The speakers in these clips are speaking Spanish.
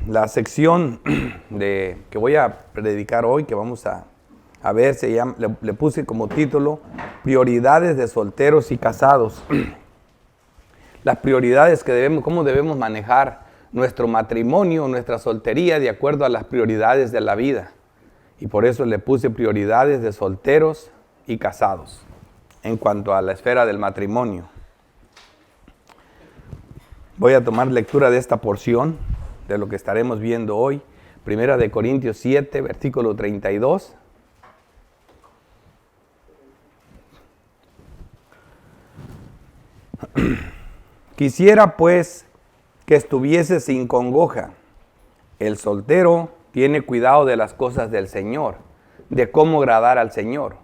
La sección que voy a predicar hoy, que vamos a ver, le puse como título Prioridades de solteros y casados. Las prioridades cómo debemos manejar nuestro matrimonio, nuestra soltería, de acuerdo a las prioridades de la vida. Y por eso le puse prioridades de solteros y casados, en cuanto a la esfera del matrimonio. Voy a tomar lectura de esta porción, de lo que estaremos viendo hoy. Primera de Corintios 7, versículo 32. Quisiera pues que estuviese sin congoja. El soltero tiene cuidado de las cosas del Señor, de cómo agradar al Señor.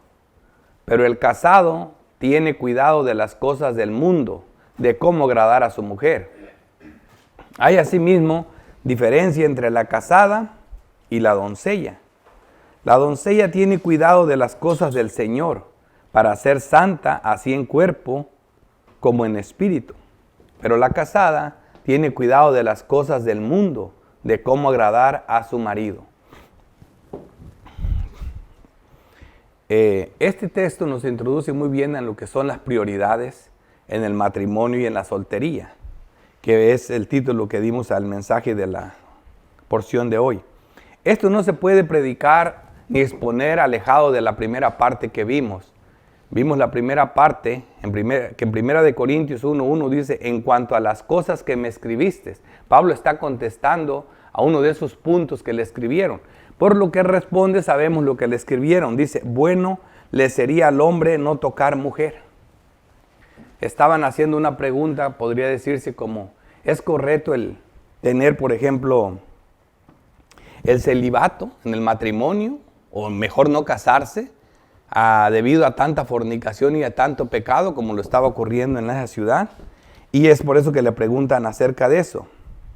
Pero el casado tiene cuidado de las cosas del mundo, de cómo agradar a su mujer. Hay asimismo diferencia entre la casada y la doncella. La doncella tiene cuidado de las cosas del Señor, para ser santa así en cuerpo como en espíritu. Pero la casada tiene cuidado de las cosas del mundo, de cómo agradar a su marido. Este texto nos introduce muy bien en lo que son las prioridades en el matrimonio y en la soltería, que es el título que dimos al mensaje de la porción de hoy. Esto no se puede predicar ni exponer alejado de la primera parte que vimos. Vimos la primera parte, que en Primera de Corintios 1:1 dice, en cuanto a las cosas que me escribiste. Pablo está contestando a uno de esos puntos que le escribieron. Por lo que responde, sabemos lo que le escribieron. Dice, bueno, le sería al hombre no tocar mujer. Estaban haciendo una pregunta, podría decirse como, ¿es correcto el tener, por ejemplo, el celibato en el matrimonio? O mejor no casarse, debido a tanta fornicación y a tanto pecado como lo estaba ocurriendo en esa ciudad. Y es por eso que le preguntan acerca de eso.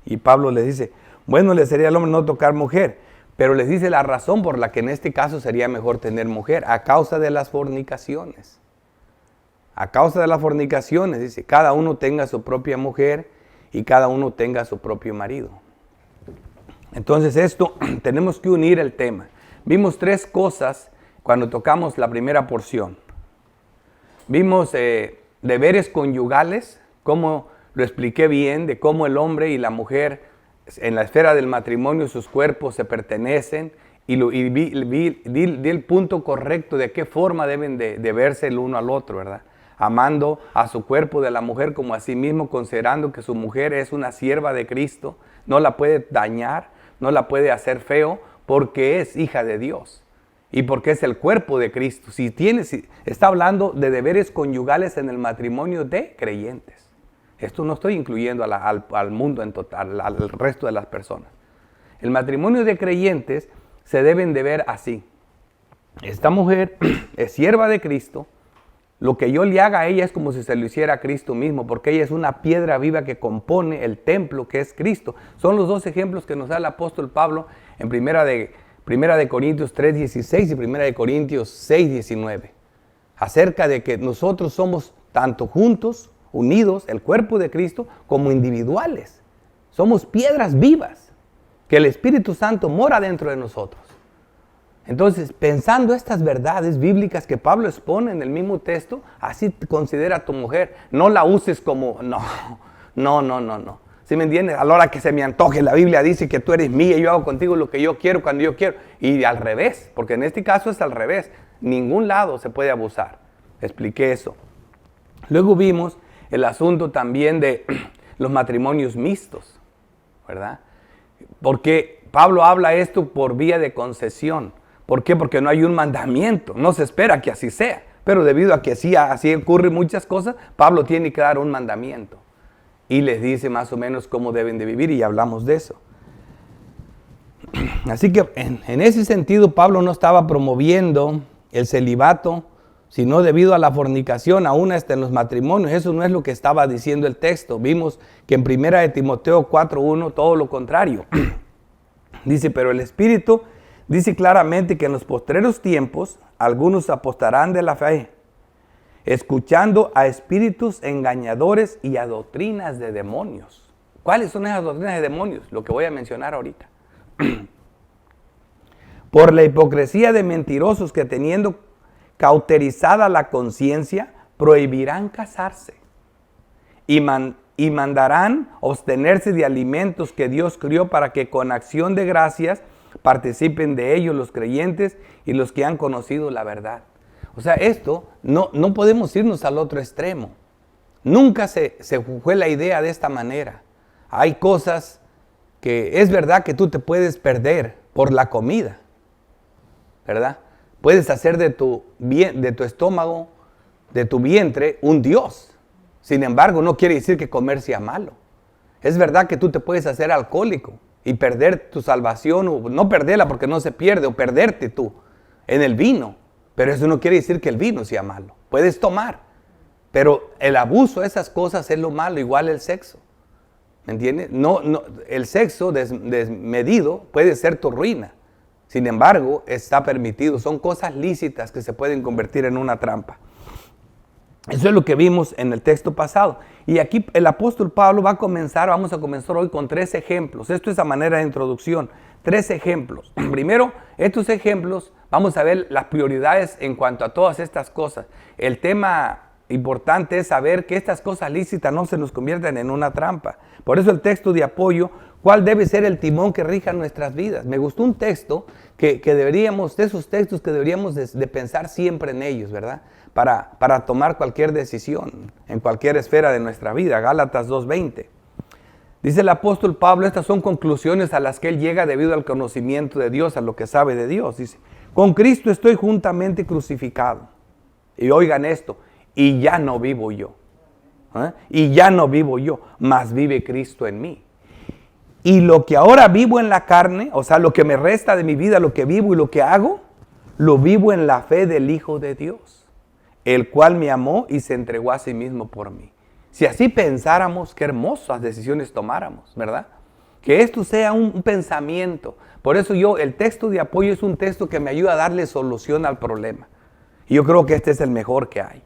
Y Pablo les dice, bueno, le sería al hombre no tocar mujer. Pero les dice la razón por la que en este caso sería mejor tener mujer, a causa de las fornicaciones. A causa de las fornicaciones, dice, cada uno tenga su propia mujer y cada uno tenga su propio marido. Entonces esto, tenemos que unir el tema. Vimos tres cosas cuando tocamos la primera porción. Vimos deberes conyugales, cómo lo expliqué bien, de cómo el hombre y la mujer en la esfera del matrimonio sus cuerpos se pertenecen, y di el punto correcto de qué forma deben de verse el uno al otro, ¿verdad? Amando a su cuerpo de la mujer como a sí mismo, considerando que su mujer es una sierva de Cristo, no la puede dañar, no la puede hacer feo, porque es hija de Dios y porque es el cuerpo de Cristo. Está hablando de deberes conyugales en el matrimonio de creyentes. Esto no estoy incluyendo al mundo en total, al resto de las personas. El matrimonio de creyentes se deben de ver así. Esta mujer es sierva de Cristo. Lo que yo le haga a ella es como si se lo hiciera a Cristo mismo, porque ella es una piedra viva que compone el templo que es Cristo. Son los dos ejemplos que nos da el apóstol Pablo en Primera de Corintios 3:16 y Primera de Corintios 6:19. Acerca de que nosotros somos tanto juntos, unidos, el cuerpo de Cristo, como individuales. Somos piedras vivas, que el Espíritu Santo mora dentro de nosotros. Entonces, pensando estas verdades bíblicas que Pablo expone en el mismo texto, así considera a tu mujer. No la uses como, no. ¿Sí me entiendes? A la hora que se me antoje, la Biblia dice que tú eres mía y yo hago contigo lo que yo quiero, cuando yo quiero. Y al revés, porque en este caso es al revés. Ningún lado se puede abusar. Expliqué eso. Luego vimos el asunto también de los matrimonios mixtos, ¿verdad? Porque Pablo habla esto por vía de concesión. ¿Por qué? Porque no hay un mandamiento, no se espera que así sea. Pero debido a que así ocurren muchas cosas, Pablo tiene que dar un mandamiento. Y les dice más o menos cómo deben de vivir, y hablamos de eso. Así que en ese sentido Pablo no estaba promoviendo el celibato, sino debido a la fornicación, aún hasta en los matrimonios. Eso no es lo que estaba diciendo el texto. Vimos que en 1 de Timoteo 4:1 todo lo contrario. Dice, pero el Espíritu dice claramente que en los postreros tiempos algunos apostarán de la fe, escuchando a espíritus engañadores y a doctrinas de demonios. ¿Cuáles son esas doctrinas de demonios? Lo que voy a mencionar ahorita. Por la hipocresía de mentirosos que teniendo cauterizada la conciencia, prohibirán casarse y mandarán abstenerse de alimentos que Dios crió para que con acción de gracias participen de ellos los creyentes y los que han conocido la verdad. O sea, esto no podemos irnos al otro extremo. Nunca se fue la idea de esta manera. Hay cosas que es verdad que tú te puedes perder por la comida, ¿verdad? Puedes hacer de tu estómago, de tu vientre, un Dios. Sin embargo, no quiere decir que comer sea malo. Es verdad que tú te puedes hacer alcohólico y perder tu salvación, o no perderla porque no se pierde, o perderte tú en el vino. Pero eso no quiere decir que el vino sea malo. Puedes tomar, pero el abuso de esas cosas es lo malo, igual el sexo. ¿Me entiendes? El sexo desmedido puede ser tu ruina. Sin embargo, está permitido. Son cosas lícitas que se pueden convertir en una trampa. Eso es lo que vimos en el texto pasado. Y aquí el apóstol Pablo vamos a comenzar hoy con 3 ejemplos. Esto es a manera de introducción. 3 ejemplos. Primero, estos ejemplos, vamos a ver las prioridades en cuanto a todas estas cosas. El tema importante es saber que estas cosas lícitas no se nos conviertan en una trampa. Por eso el texto de apoyo, ¿cuál debe ser el timón que rija nuestras vidas? Me gustó un texto que deberíamos, de esos textos que deberíamos de pensar siempre en ellos, ¿verdad? Para tomar cualquier decisión en cualquier esfera de nuestra vida. Gálatas 2:20. Dice el apóstol Pablo, estas son conclusiones a las que él llega debido al conocimiento de Dios, a lo que sabe de Dios. Dice, con Cristo estoy juntamente crucificado. Y oigan esto, y ya no vivo yo. Y ya no vivo yo, mas vive Cristo en mí. Y lo que ahora vivo en la carne, o sea, lo que me resta de mi vida, lo que vivo y lo que hago, lo vivo en la fe del Hijo de Dios, el cual me amó y se entregó a sí mismo por mí. Si así pensáramos, qué hermosas decisiones tomáramos, ¿verdad? Que esto sea un pensamiento. Por eso el texto de apoyo es un texto que me ayuda a darle solución al problema. Y yo creo que este es el mejor que hay,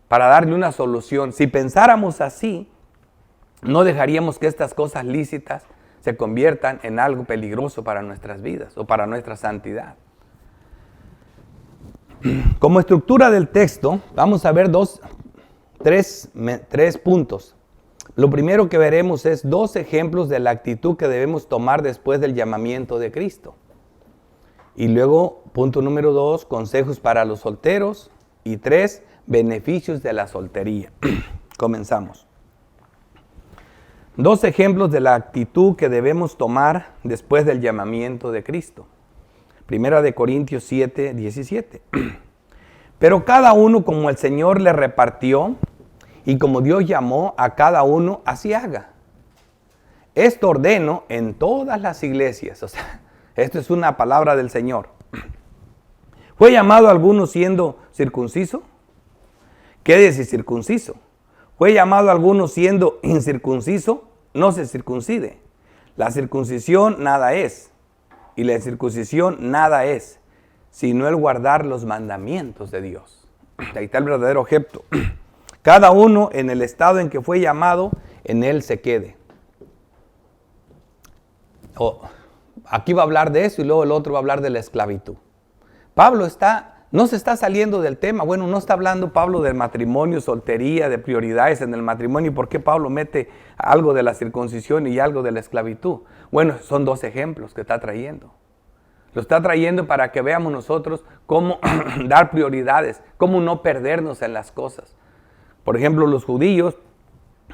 para darle una solución. Si pensáramos así, no dejaríamos que estas cosas lícitas se conviertan en algo peligroso para nuestras vidas o para nuestra santidad. Como estructura del texto, vamos a ver tres puntos. Lo primero que veremos es 2 ejemplos de la actitud que debemos tomar después del llamamiento de Cristo. Y luego, punto número 2, consejos para los solteros. Y 3, beneficios de la soltería. Comenzamos. 2 ejemplos de la actitud que debemos tomar después del llamamiento de Cristo. Primera de Corintios 7:17. Pero cada uno como el Señor le repartió y como Dios llamó a cada uno, así haga. Esto ordeno en todas las iglesias. O sea, esto es una palabra del Señor. ¿Fue llamado alguno siendo circunciso? Quédese circunciso. ¿Fue llamado alguno siendo incircunciso? No se circuncide. La circuncisión nada es, y la incircuncisión nada es, sino el guardar los mandamientos de Dios. Ahí está el verdadero objeto. Cada uno en el estado en que fue llamado, en él se quede. Aquí va a hablar de eso y luego el otro va a hablar de la esclavitud. Pablo no se está saliendo del tema. Bueno, no está hablando Pablo del matrimonio, soltería, de prioridades en el matrimonio. ¿Y por qué Pablo mete algo de la circuncisión y algo de la esclavitud? Bueno, son 2 ejemplos que está trayendo. Lo está trayendo para que veamos nosotros cómo dar prioridades, cómo no perdernos en las cosas. Por ejemplo, los judíos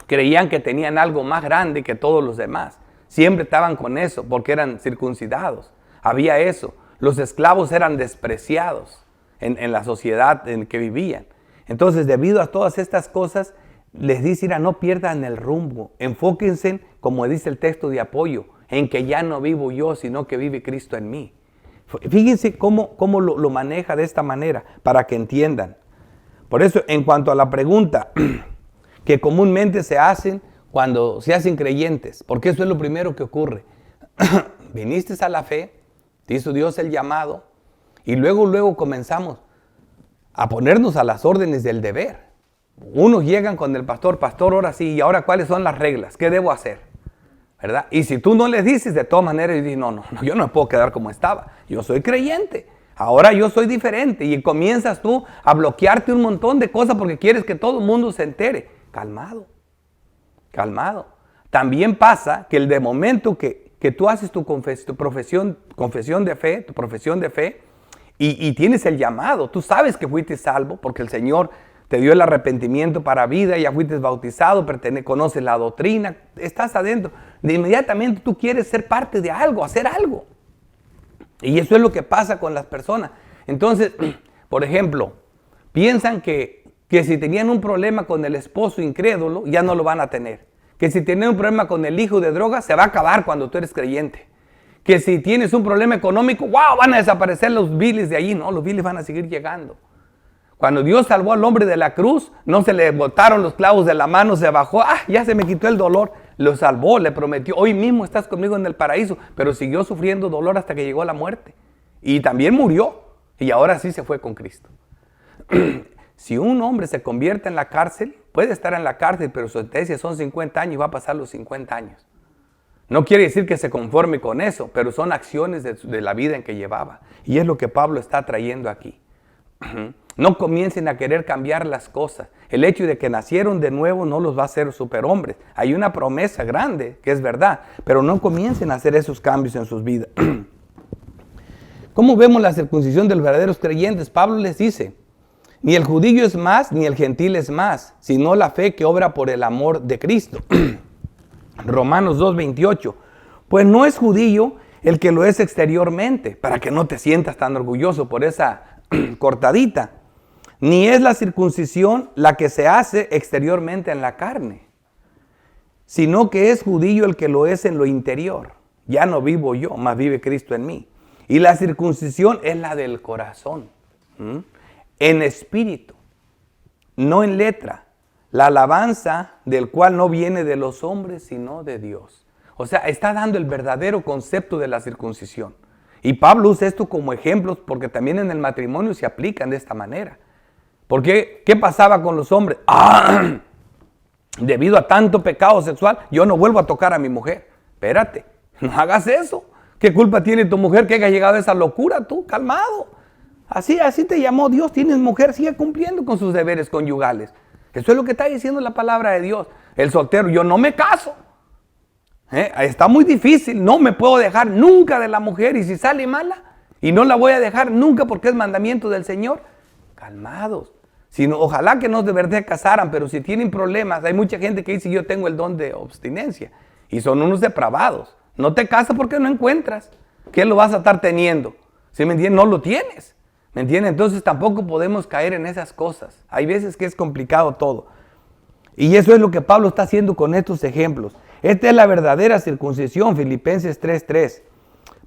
creían que tenían algo más grande que todos los demás. Siempre estaban con eso porque eran circuncidados. Había eso. Los esclavos eran despreciados en la sociedad en que vivían. Entonces, debido a todas estas cosas, les dice, no pierdan el rumbo. Enfóquense, como dice el texto de apoyo, en que ya no vivo yo, sino que vive Cristo en mí. Fíjense cómo lo maneja de esta manera, para que entiendan. Por eso, en cuanto a la pregunta que comúnmente se hacen cuando se hacen creyentes, porque eso es lo primero que ocurre. Viniste a la fe, te hizo Dios el llamado, y luego comenzamos a ponernos a las órdenes del deber. Unos llegan con el pastor, ahora sí, ¿y ahora cuáles son las reglas? ¿Qué debo hacer? ¿verdad? Y si tú no les dices, de todas maneras, y dices, no, yo no me puedo quedar como estaba. Yo soy creyente. Ahora yo soy diferente. Y comienzas tú a bloquearte un montón de cosas porque quieres que todo el mundo se entere. Calmado. Calmado. También pasa que el de momento que tú haces tu confesión de fe, tu profesión de fe, y tienes el llamado, tú sabes que fuiste salvo porque el Señor te dio el arrepentimiento para vida, ya fuiste bautizado, conoces la doctrina, estás adentro. De inmediatamente tú quieres ser parte de algo, hacer algo. Y eso es lo que pasa con las personas. Entonces, por ejemplo, piensan que si tenían un problema con el esposo incrédulo, ya no lo van a tener. Que si tienen un problema con el hijo de droga, se va a acabar cuando tú eres creyente. Que si tienes un problema económico, wow, van a desaparecer los biles de allí. No, los biles van a seguir llegando. Cuando Dios salvó al hombre de la cruz, no se le botaron los clavos de la mano, se bajó, ya se me quitó el dolor. Lo salvó, le prometió, hoy mismo estás conmigo en el paraíso, pero siguió sufriendo dolor hasta que llegó la muerte. Y también murió, y ahora sí se fue con Cristo. Si un hombre se convierte en la cárcel, puede estar en la cárcel, pero su sentencia son 50 años y va a pasar los 50 años. No quiere decir que se conforme con eso, pero son acciones de la vida en que llevaba. Y es lo que Pablo está trayendo aquí. No comiencen a querer cambiar las cosas. El hecho de que nacieron de nuevo no los va a hacer superhombres. Hay una promesa grande, que es verdad, pero no comiencen a hacer esos cambios en sus vidas. ¿Cómo vemos la circuncisión de los verdaderos creyentes? Pablo les dice, ni el judío es más, ni el gentil es más, sino la fe que obra por el amor de Cristo. Romanos 2:28. Pues no es judío el que lo es exteriormente, para que no te sientas tan orgulloso por esa cortadita. Ni es la circuncisión la que se hace exteriormente en la carne, sino que es judío el que lo es en lo interior. Ya no vivo yo, mas vive Cristo en mí. Y la circuncisión es la del corazón, en espíritu, no en letra. La alabanza del cual no viene de los hombres, sino de Dios. O sea, está dando el verdadero concepto de la circuncisión. Y Pablo usa esto como ejemplos porque también en el matrimonio se aplican de esta manera. Porque, ¿qué pasaba con los hombres? Debido a tanto pecado sexual, yo no vuelvo a tocar a mi mujer. Espérate, no hagas eso. ¿Qué culpa tiene tu mujer que haya llegado a esa locura tú? Calmado. Así te llamó Dios, tienes mujer, sigue cumpliendo con sus deberes conyugales. Eso es lo que está diciendo la palabra de Dios. El soltero, yo no me caso. Está muy difícil, no me puedo dejar nunca de la mujer y si sale mala y no la voy a dejar nunca porque es mandamiento del Señor. Calmados. Ojalá que no de verdad casaran, pero si tienen problemas, hay mucha gente que dice yo tengo el don de abstinencia y son unos depravados. No te casas porque no encuentras. ¿Qué lo vas a estar teniendo? ¿Sí me entiendes? No lo tienes. ¿Me entiendes? Entonces tampoco podemos caer en esas cosas. Hay veces que es complicado todo. Y eso es lo que Pablo está haciendo con estos ejemplos. Esta es la verdadera circuncisión, Filipenses 3:3.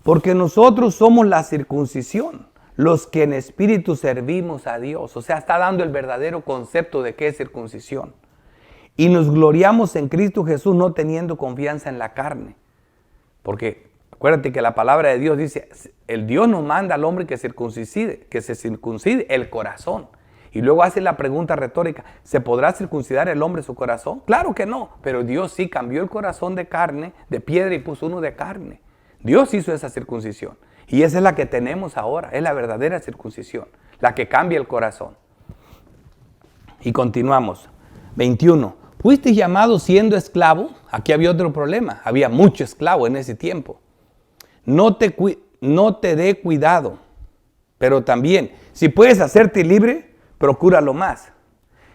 Porque nosotros somos la circuncisión, los que en espíritu servimos a Dios. O sea, está dando el verdadero concepto de qué es circuncisión. Y nos gloriamos en Cristo Jesús no teniendo confianza en la carne. Porque acuérdate que la palabra de Dios dice, el Dios nos manda al hombre que se circuncide el corazón. Y luego hace la pregunta retórica, ¿se podrá circuncidar el hombre su corazón? Claro que no, pero Dios sí cambió el corazón de carne, de piedra y puso uno de carne. Dios hizo esa circuncisión. Y esa es la que tenemos ahora, es la verdadera circuncisión, la que cambia el corazón. Y continuamos. 21. ¿Fuiste llamado siendo esclavo? Aquí había otro problema, había mucho esclavo en ese tiempo. No te dé cuidado, pero también, si puedes hacerte libre, procúralo más.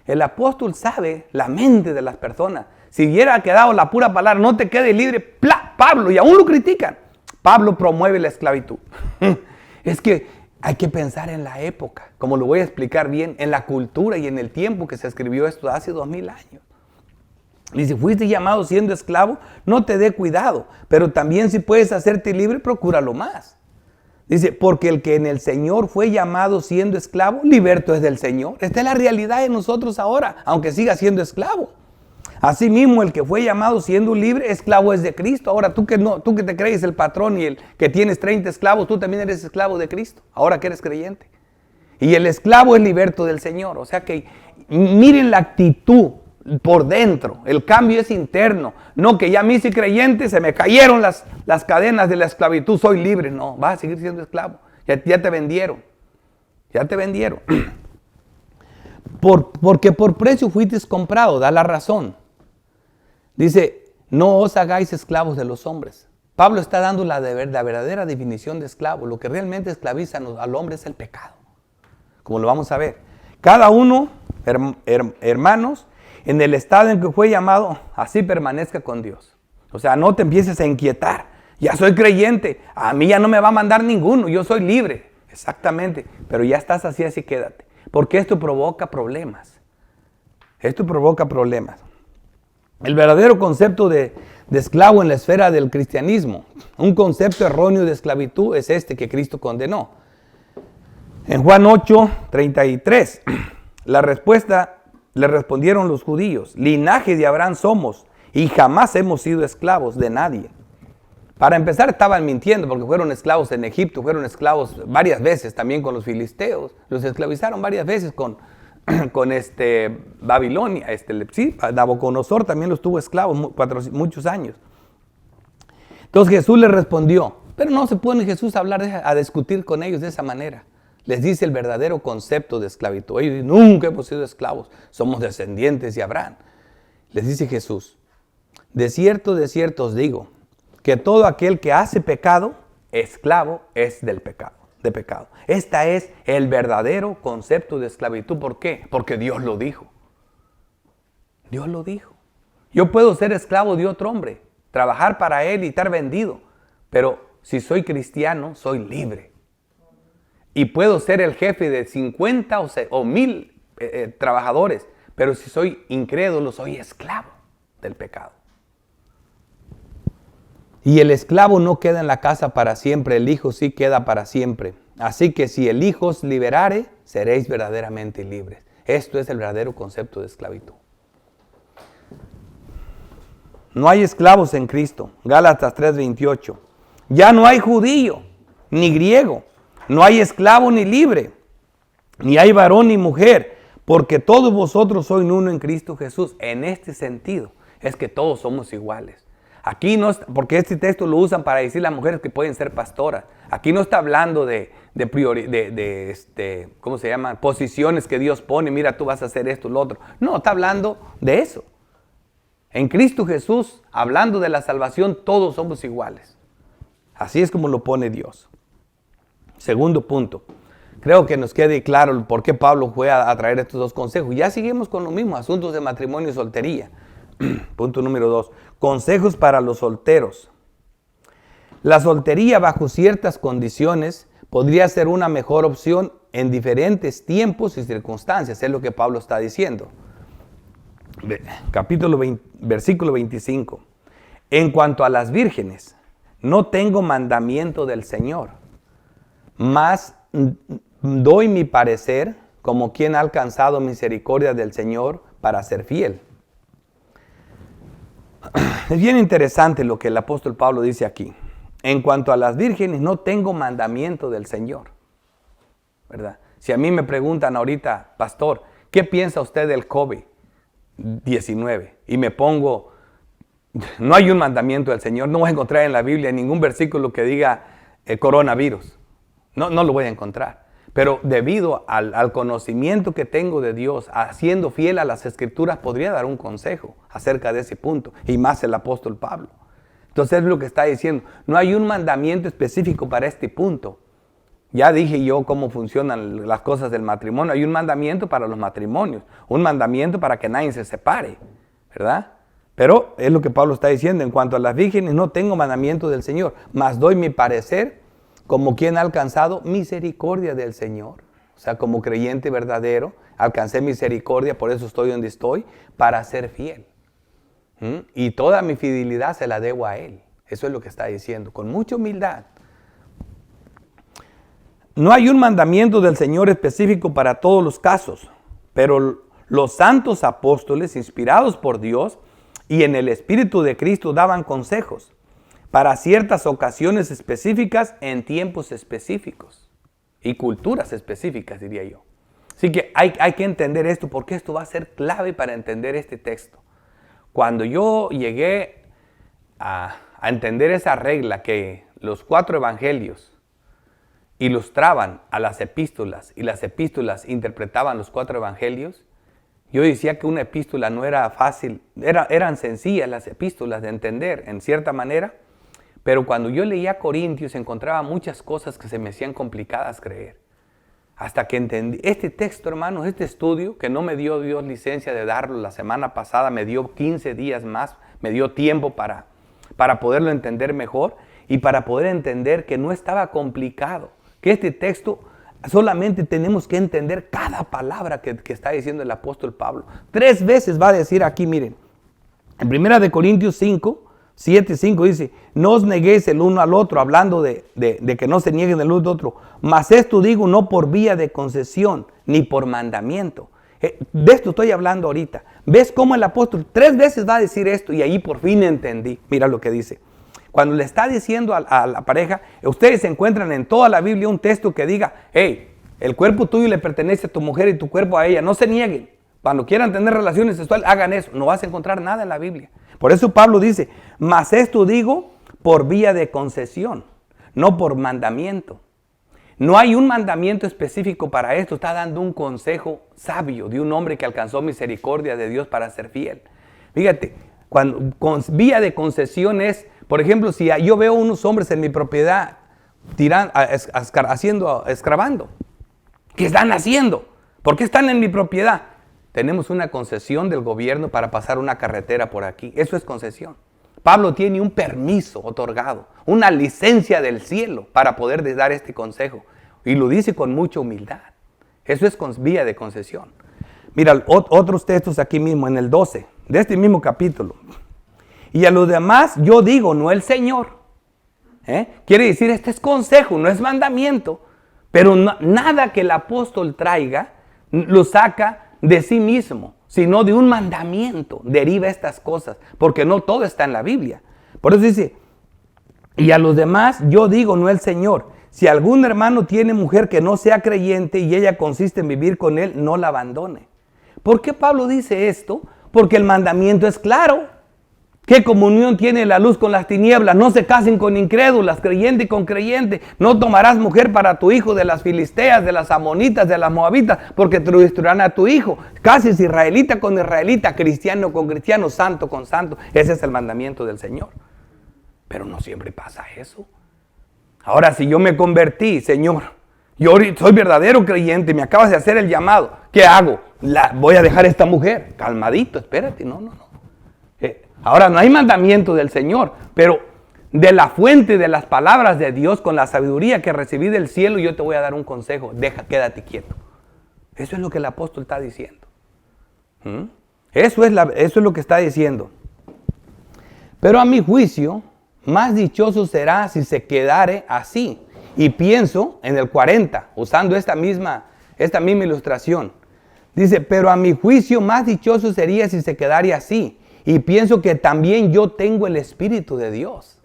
El apóstol sabe la mente de las personas. Si hubiera quedado la pura palabra, no te quedes libre, ¡plá! Pablo, y aún lo critican. Pablo promueve la esclavitud. Es que hay que pensar en la época, como lo voy a explicar bien, en la cultura y en el tiempo que se escribió esto hace 2000 años. Y si fuiste llamado siendo esclavo, no te dé cuidado, pero también si puedes hacerte libre, procúralo más. Dice, porque el que en el Señor fue llamado siendo esclavo, liberto es del Señor. Esta es la realidad de nosotros ahora, aunque siga siendo esclavo. Asimismo, el que fue llamado siendo libre, esclavo es de Cristo. Ahora, tú que te crees el patrón y el que tienes 30 esclavos, tú también eres esclavo de Cristo, ahora que eres creyente. Y el esclavo es liberto del Señor. O sea que miren la actitud, por dentro. El cambio es interno. No que ya me hice creyente, se me cayeron las cadenas de la esclavitud, soy libre. No, vas a seguir siendo esclavo. Ya te vendieron. Ya te vendieron. Porque por precio fuisteis comprado, da la razón. Dice, no os hagáis esclavos de los hombres. Pablo está dando la verdadera definición de esclavo. Lo que realmente esclaviza al hombre es el pecado. Como lo vamos a ver. Cada uno, hermanos, en el estado en que fue llamado, así permanezca con Dios. O sea, no te empieces a inquietar. Ya soy creyente, a mí ya no me va a mandar ninguno, yo soy libre. Exactamente, pero ya estás así quédate. Porque esto provoca problemas. Esto provoca problemas. El verdadero concepto de esclavo en la esfera del cristianismo, un concepto erróneo de esclavitud es este que Cristo condenó. En Juan 8:33, la respuesta le respondieron los judíos, linaje de Abraham somos y jamás hemos sido esclavos de nadie. Para empezar estaban mintiendo porque fueron esclavos en Egipto, fueron esclavos varias veces también con los filisteos, los esclavizaron varias veces con Babilonia, Nabucodonosor también los tuvo esclavos muchos años. Entonces Jesús les respondió, pero no se pone Jesús a discutir con ellos de esa manera. Les dice el verdadero concepto de esclavitud. Ellos dicen, nunca hemos sido esclavos, somos descendientes de Abraham. Les dice Jesús, de cierto os digo, que todo aquel que hace pecado, esclavo es de pecado. Este es el verdadero concepto de esclavitud. ¿Por qué? Porque Dios lo dijo. Dios lo dijo. Yo puedo ser esclavo de otro hombre, trabajar para él y estar vendido, pero si soy cristiano, soy libre. Y puedo ser el jefe de 50 o 1000 trabajadores, pero si soy incrédulo, soy esclavo del pecado. Y el esclavo no queda en la casa para siempre, el hijo sí queda para siempre. Así que si el hijo os liberare, seréis verdaderamente libres. Esto es el verdadero concepto de esclavitud. No hay esclavos en Cristo. Gálatas 3:28. Ya no hay judío, ni griego. No hay esclavo ni libre. Ni hay varón ni mujer. Porque todos vosotros sois uno en Cristo Jesús. En este sentido es que todos somos iguales. Aquí no está, porque este texto lo usan para decir las mujeres que pueden ser pastoras. Aquí no está hablando ¿cómo se llama? Posiciones que Dios pone. Mira, tú vas a hacer esto, lo otro. No, está hablando de eso. En Cristo Jesús, hablando de la salvación, todos somos iguales. Así es como lo pone Dios. Segundo punto. Creo que nos quede claro por qué Pablo fue a traer estos dos consejos. Ya seguimos con lo mismo, asuntos de matrimonio y soltería. Punto número 2. Consejos para los solteros. La soltería bajo ciertas condiciones podría ser una mejor opción en diferentes tiempos y circunstancias. Es lo que Pablo está diciendo. Versículo 25. En cuanto a las vírgenes, no tengo mandamiento del Señor, mas doy mi parecer como quien ha alcanzado misericordia del Señor para ser fiel. Es bien interesante lo que el apóstol Pablo dice aquí. En cuanto a las vírgenes, no tengo mandamiento del Señor, ¿verdad? Si a mí me preguntan ahorita, pastor, ¿qué piensa usted del COVID-19? Y me pongo, no hay un mandamiento del Señor, no voy a encontrar en la Biblia ningún versículo que diga coronavirus. No lo voy a encontrar. Pero debido al conocimiento que tengo de Dios, siendo fiel a las Escrituras, podría dar un consejo acerca de ese punto. Y más el apóstol Pablo. Entonces es lo que está diciendo. No hay un mandamiento específico para este punto. Ya dije yo cómo funcionan las cosas del matrimonio. Hay un mandamiento para los matrimonios. Un mandamiento para que nadie se separe. ¿Verdad? Pero es lo que Pablo está diciendo. En cuanto a las vírgenes, no tengo mandamiento del Señor, mas doy mi parecer como quien ha alcanzado misericordia del Señor. O sea, como creyente verdadero, alcancé misericordia, por eso estoy donde estoy, para ser fiel. Y toda mi fidelidad se la debo a Él. Eso es lo que está diciendo, con mucha humildad. No hay un mandamiento del Señor específico para todos los casos, pero los santos apóstoles, inspirados por Dios y en el Espíritu de Cristo, daban consejos para ciertas ocasiones específicas en tiempos específicos y culturas específicas, diría yo. Así que hay que entender esto, porque esto va a ser clave para entender este texto. Cuando yo llegué a entender esa regla que los 4 evangelios ilustraban a las epístolas y las epístolas interpretaban los 4 evangelios, yo decía que una epístola no era fácil, eran sencillas las epístolas de entender en cierta manera, pero cuando yo leía Corintios encontraba muchas cosas que se me hacían complicadas creer. Hasta que entendí este texto, hermanos, este estudio, que no me dio Dios licencia de darlo la semana pasada, me dio 15 días más, me dio tiempo para poderlo entender mejor y para poder entender que no estaba complicado, que este texto solamente tenemos que entender cada palabra que está diciendo el apóstol Pablo. 3 veces va a decir aquí, miren, en 1 Corintios 5, 7, 5 dice, no os neguéis el uno al otro, hablando de que no se nieguen el uno al otro, mas esto digo no por vía de concesión, ni por mandamiento. De esto estoy hablando ahorita. ¿Ves cómo el apóstol 3 veces va a decir esto? Y ahí por fin entendí. Mira lo que dice. Cuando le está diciendo a la pareja, ustedes encuentran en toda la Biblia un texto que diga, hey, el cuerpo tuyo le pertenece a tu mujer y tu cuerpo a ella, no se nieguen. Cuando quieran tener relaciones sexuales, hagan eso. No vas a encontrar nada en la Biblia. Por eso Pablo dice, mas esto digo por vía de concesión, no por mandamiento. No hay un mandamiento específico para esto. Está dando un consejo sabio de un hombre que alcanzó misericordia de Dios para ser fiel. Fíjate, cuando con vía de concesión es, por ejemplo, si yo veo unos hombres en mi propiedad escarbando, ¿qué están haciendo? ¿Por qué están en mi propiedad? Tenemos una concesión del gobierno para pasar una carretera por aquí. Eso es concesión. Pablo tiene un permiso otorgado, una licencia del cielo para poder dar este consejo. Y lo dice con mucha humildad. Eso es vía de concesión. Mira, otros textos aquí mismo, en el 12, de este mismo capítulo. Y a los demás yo digo, no el Señor. Quiere decir, este es consejo, no es mandamiento. Pero nada que el apóstol traiga lo saca de sí mismo, sino de un mandamiento deriva estas cosas, porque no todo está en la Biblia. Por eso dice, y a los demás yo digo, no el Señor, si algún hermano tiene mujer que no sea creyente y ella consiste en vivir con él, no la abandone. ¿Por qué Pablo dice esto? Porque el mandamiento es claro. ¿Qué comunión tiene la luz con las tinieblas? No se casen con incrédulas, creyente con creyente. No tomarás mujer para tu hijo de las filisteas, de las amonitas, de las moabitas, porque te lo destruirán a tu hijo. Cases israelita con israelita, cristiano con cristiano, santo con santo. Ese es el mandamiento del Señor. Pero no siempre pasa eso. Ahora, si yo me convertí, Señor, yo soy verdadero creyente, me acabas de hacer el llamado, ¿qué hago? Voy a dejar a esta mujer. Calmadito, espérate, no. Ahora no hay mandamiento del Señor, pero de la fuente de las palabras de Dios, con la sabiduría que recibí del cielo, yo te voy a dar un consejo. Quédate quieto. Eso es lo que el apóstol está diciendo. Eso es lo que está diciendo. Pero a mi juicio, más dichoso será si se quedare así. Y pienso en el 40, usando esta misma ilustración. Dice, pero a mi juicio más dichoso sería si se quedare así. Y pienso que también yo tengo el Espíritu de Dios.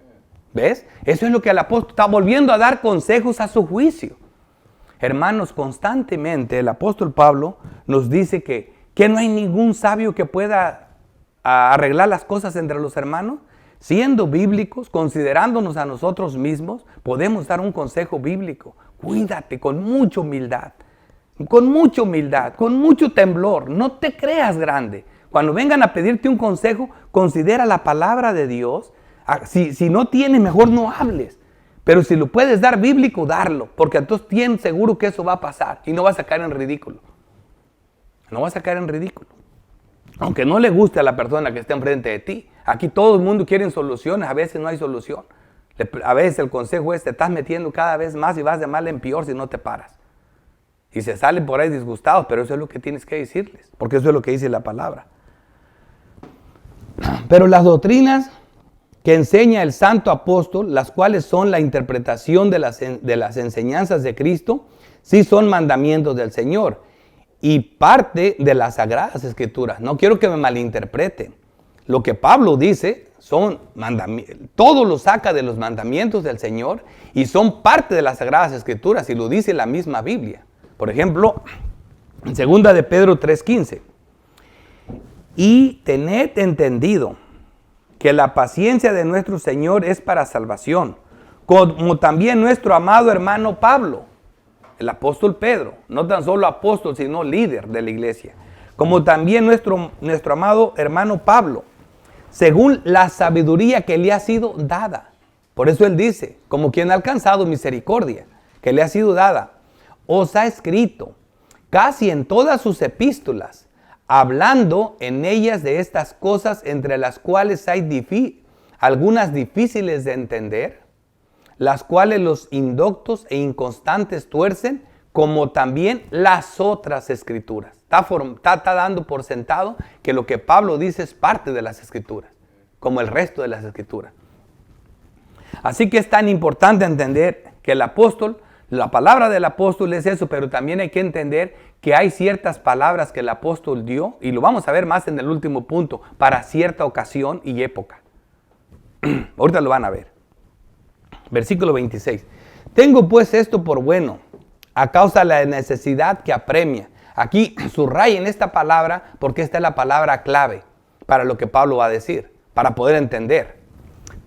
¿Ves? Eso es lo que el apóstol está volviendo a dar consejos a su juicio. Hermanos, constantemente el apóstol Pablo nos dice que no hay ningún sabio que pueda arreglar las cosas entre los hermanos. Siendo bíblicos, considerándonos a nosotros mismos, podemos dar un consejo bíblico. Cuídate con mucha humildad, con mucho temblor. No te creas grande. Cuando vengan a pedirte un consejo, considera la palabra de Dios. Si no tienes, mejor no hables. Pero si lo puedes dar bíblico, darlo. Porque entonces tienes seguro que eso va a pasar y no vas a caer en ridículo. No vas a caer en ridículo. Aunque no le guste a la persona que está enfrente de ti. Aquí todo el mundo quiere soluciones, a veces no hay solución. A veces el consejo es, te estás metiendo cada vez más y vas de mal en peor si no te paras. Y se salen por ahí disgustados, pero eso es lo que tienes que decirles. Porque eso es lo que dice la palabra. Pero las doctrinas que enseña el santo apóstol, las cuales son la interpretación de las enseñanzas de Cristo, sí son mandamientos del Señor y parte de las Sagradas Escrituras. No quiero que me malinterpreten. Lo que Pablo dice son mandamientos, todo lo saca de los mandamientos del Señor y son parte de las Sagradas Escrituras y lo dice la misma Biblia. Por ejemplo, En 2 de Pedro 3:15. Y tened entendido que la paciencia de nuestro Señor es para salvación, como también nuestro amado hermano Pablo, el apóstol Pedro, no tan solo apóstol, sino líder de la iglesia, como también nuestro amado hermano Pablo, según la sabiduría que le ha sido dada. Por eso él dice, como quien ha alcanzado misericordia, que le ha sido dada, os ha escrito casi en todas sus epístolas, hablando en ellas de estas cosas, entre las cuales hay algunas difíciles de entender, las cuales los indoctos e inconstantes tuercen, como también las otras escrituras. Está dando por sentado que lo que Pablo dice es parte de las escrituras, como el resto de las escrituras. Así que es tan importante entender que el apóstol, la palabra del apóstol es eso, pero también hay que entender que hay ciertas palabras que el apóstol dio, y lo vamos a ver más en el último punto, para cierta ocasión y época. Ahorita lo van a ver. Versículo 26. Tengo pues esto por bueno, a causa de la necesidad que apremia. Aquí subrayen esta palabra porque esta es la palabra clave para lo que Pablo va a decir, para poder entender.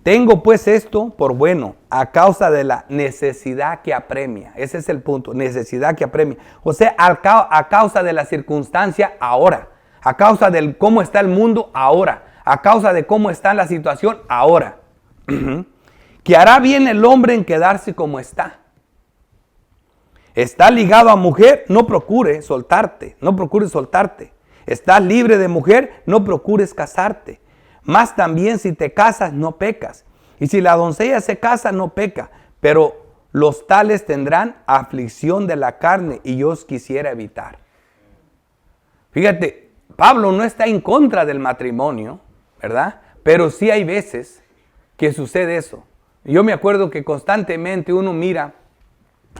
Tengo pues esto por bueno, a causa de la necesidad que apremia. Ese es el punto, necesidad que apremia. O sea, a causa de la circunstancia ahora, a causa de cómo está el mundo ahora, a causa de cómo está la situación ahora. Que hará bien el hombre en quedarse como está. Estás ligado a mujer, no procures soltarte, no procures soltarte. Estás libre de mujer, no procures casarte. Más también si te casas, no pecas. Y si la doncella se casa, no peca. Pero los tales tendrán aflicción de la carne y yo os quisiera evitar. Fíjate, Pablo no está en contra del matrimonio, ¿verdad? Pero sí hay veces que sucede eso. Yo me acuerdo que constantemente uno mira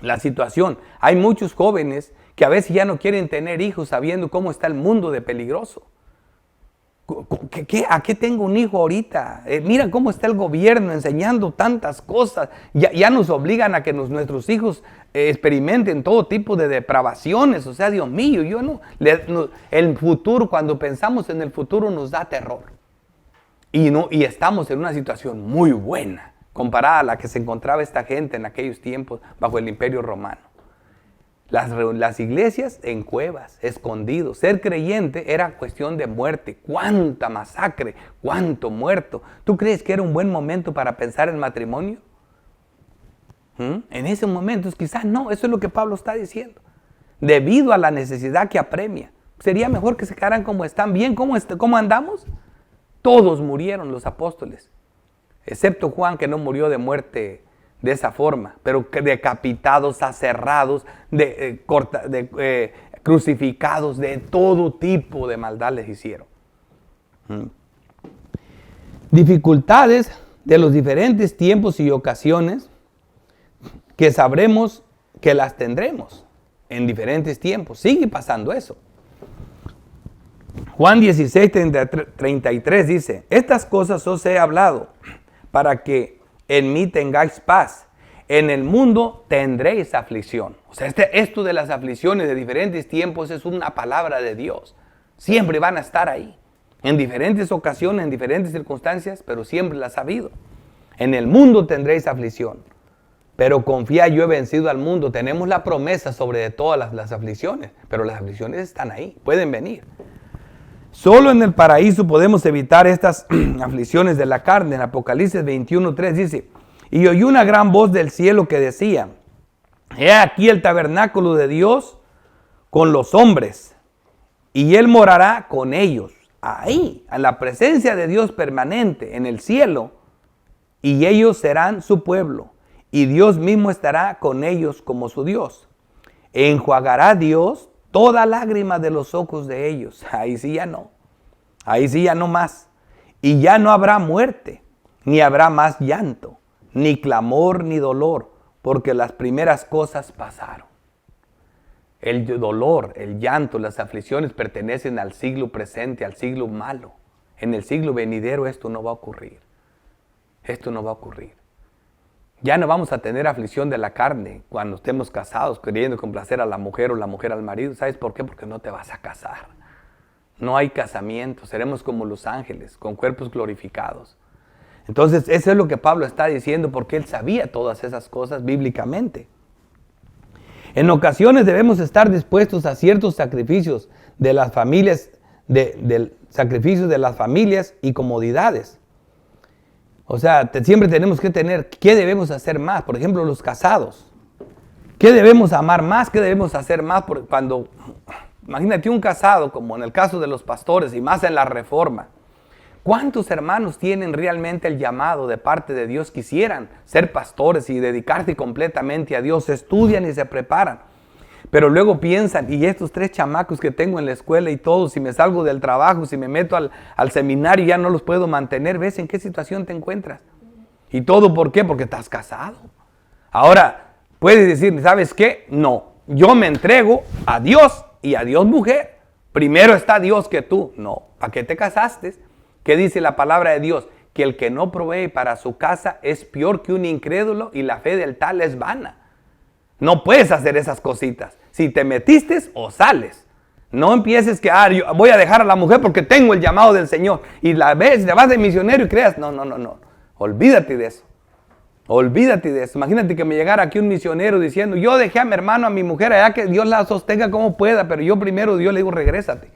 la situación. Hay muchos jóvenes que a veces ya no quieren tener hijos sabiendo cómo está el mundo de peligroso. ¿A qué tengo un hijo ahorita? Mira cómo está el gobierno enseñando tantas cosas. Ya nos obligan a que nuestros hijos experimenten todo tipo de depravaciones. O sea, Dios mío, el futuro, cuando pensamos en el futuro nos da terror. Y estamos en una situación muy buena comparada a la que se encontraba esta gente en aquellos tiempos bajo el Imperio Romano. Las iglesias en cuevas, escondidos. Ser creyente era cuestión de muerte. ¡Cuánta masacre! ¡Cuánto muerto! ¿Tú crees que era un buen momento para pensar en matrimonio? En ese momento quizás no. Eso es lo que Pablo está diciendo. Debido a la necesidad que apremia. Sería mejor que se quedaran como están. Bien, ¿cómo andamos? Todos murieron los apóstoles. Excepto Juan, que no murió de muerte de esa forma, pero decapitados, aserrados, crucificados, de todo tipo de maldad les hicieron. Dificultades de los diferentes tiempos y ocasiones que sabremos que las tendremos en diferentes tiempos. Sigue pasando eso. Juan 16, 33 dice, estas cosas os he hablado para que en mí tengáis paz. En el mundo tendréis aflicción. O sea, esto de las aflicciones de diferentes tiempos es una palabra de Dios. Siempre van a estar ahí. En diferentes ocasiones, en diferentes circunstancias, pero siempre las ha habido. En el mundo tendréis aflicción. Pero confía, yo he vencido al mundo. Tenemos la promesa sobre todas las aflicciones. Pero las aflicciones están ahí, pueden venir. Solo en el paraíso podemos evitar estas aflicciones de la carne. En Apocalipsis 21:3 dice, y oí una gran voz del cielo que decía, he aquí el tabernáculo de Dios con los hombres, y Él morará con ellos. Ahí, en la presencia de Dios permanente, en el cielo, y ellos serán su pueblo, y Dios mismo estará con ellos como su Dios. Enjuagará Dios toda lágrima de los ojos de ellos. Ahí sí ya no. Ahí sí ya no más. Y ya no habrá muerte, ni habrá más llanto, ni clamor, ni dolor, porque las primeras cosas pasaron. El dolor, el llanto, las aflicciones pertenecen al siglo presente, al siglo malo. En el siglo venidero esto no va a ocurrir. Esto no va a ocurrir. Ya no vamos a tener aflicción de la carne cuando estemos casados, queriendo complacer a la mujer o la mujer al marido. ¿Sabes por qué? Porque no te vas a casar. No hay casamiento, seremos como los ángeles, con cuerpos glorificados. Entonces, eso es lo que Pablo está diciendo, porque él sabía todas esas cosas bíblicamente. En ocasiones debemos estar dispuestos a ciertos sacrificios de las familias, del sacrificio de las familias y comodidades. O sea, siempre tenemos que tener, ¿qué debemos hacer más? Por ejemplo, los casados. ¿Qué debemos amar más? ¿Qué debemos hacer más? Porque cuando, imagínate un casado, como en el caso de los pastores y más en la Reforma. ¿Cuántos hermanos tienen realmente el llamado de parte de Dios? Quisieran ser pastores y dedicarse completamente a Dios. Estudian y se preparan. Pero luego piensan, y estos 3 chamacos que tengo en la escuela y todo, si me salgo del trabajo, si me meto al seminario, ya no los puedo mantener. ¿Ves en qué situación te encuentras? ¿Y todo por qué? Porque estás casado. Ahora, puedes decir, ¿sabes qué? No, yo me entrego a Dios y a Dios mujer. Primero está Dios que tú. No, ¿para qué te casaste? ¿Qué dice la palabra de Dios? Que el que no provee para su casa es peor que un incrédulo y la fe del tal es vana. No puedes hacer esas cositas. Si te metiste o sales. No empieces que yo voy a dejar a la mujer porque tengo el llamado del Señor. Y la ves, te vas de misionero y creas. No. Olvídate de eso. Olvídate de eso. Imagínate que me llegara aquí un misionero diciendo, yo dejé a mi hermano, a mi mujer, allá que Dios la sostenga como pueda, pero yo primero Dios le digo, regrésate.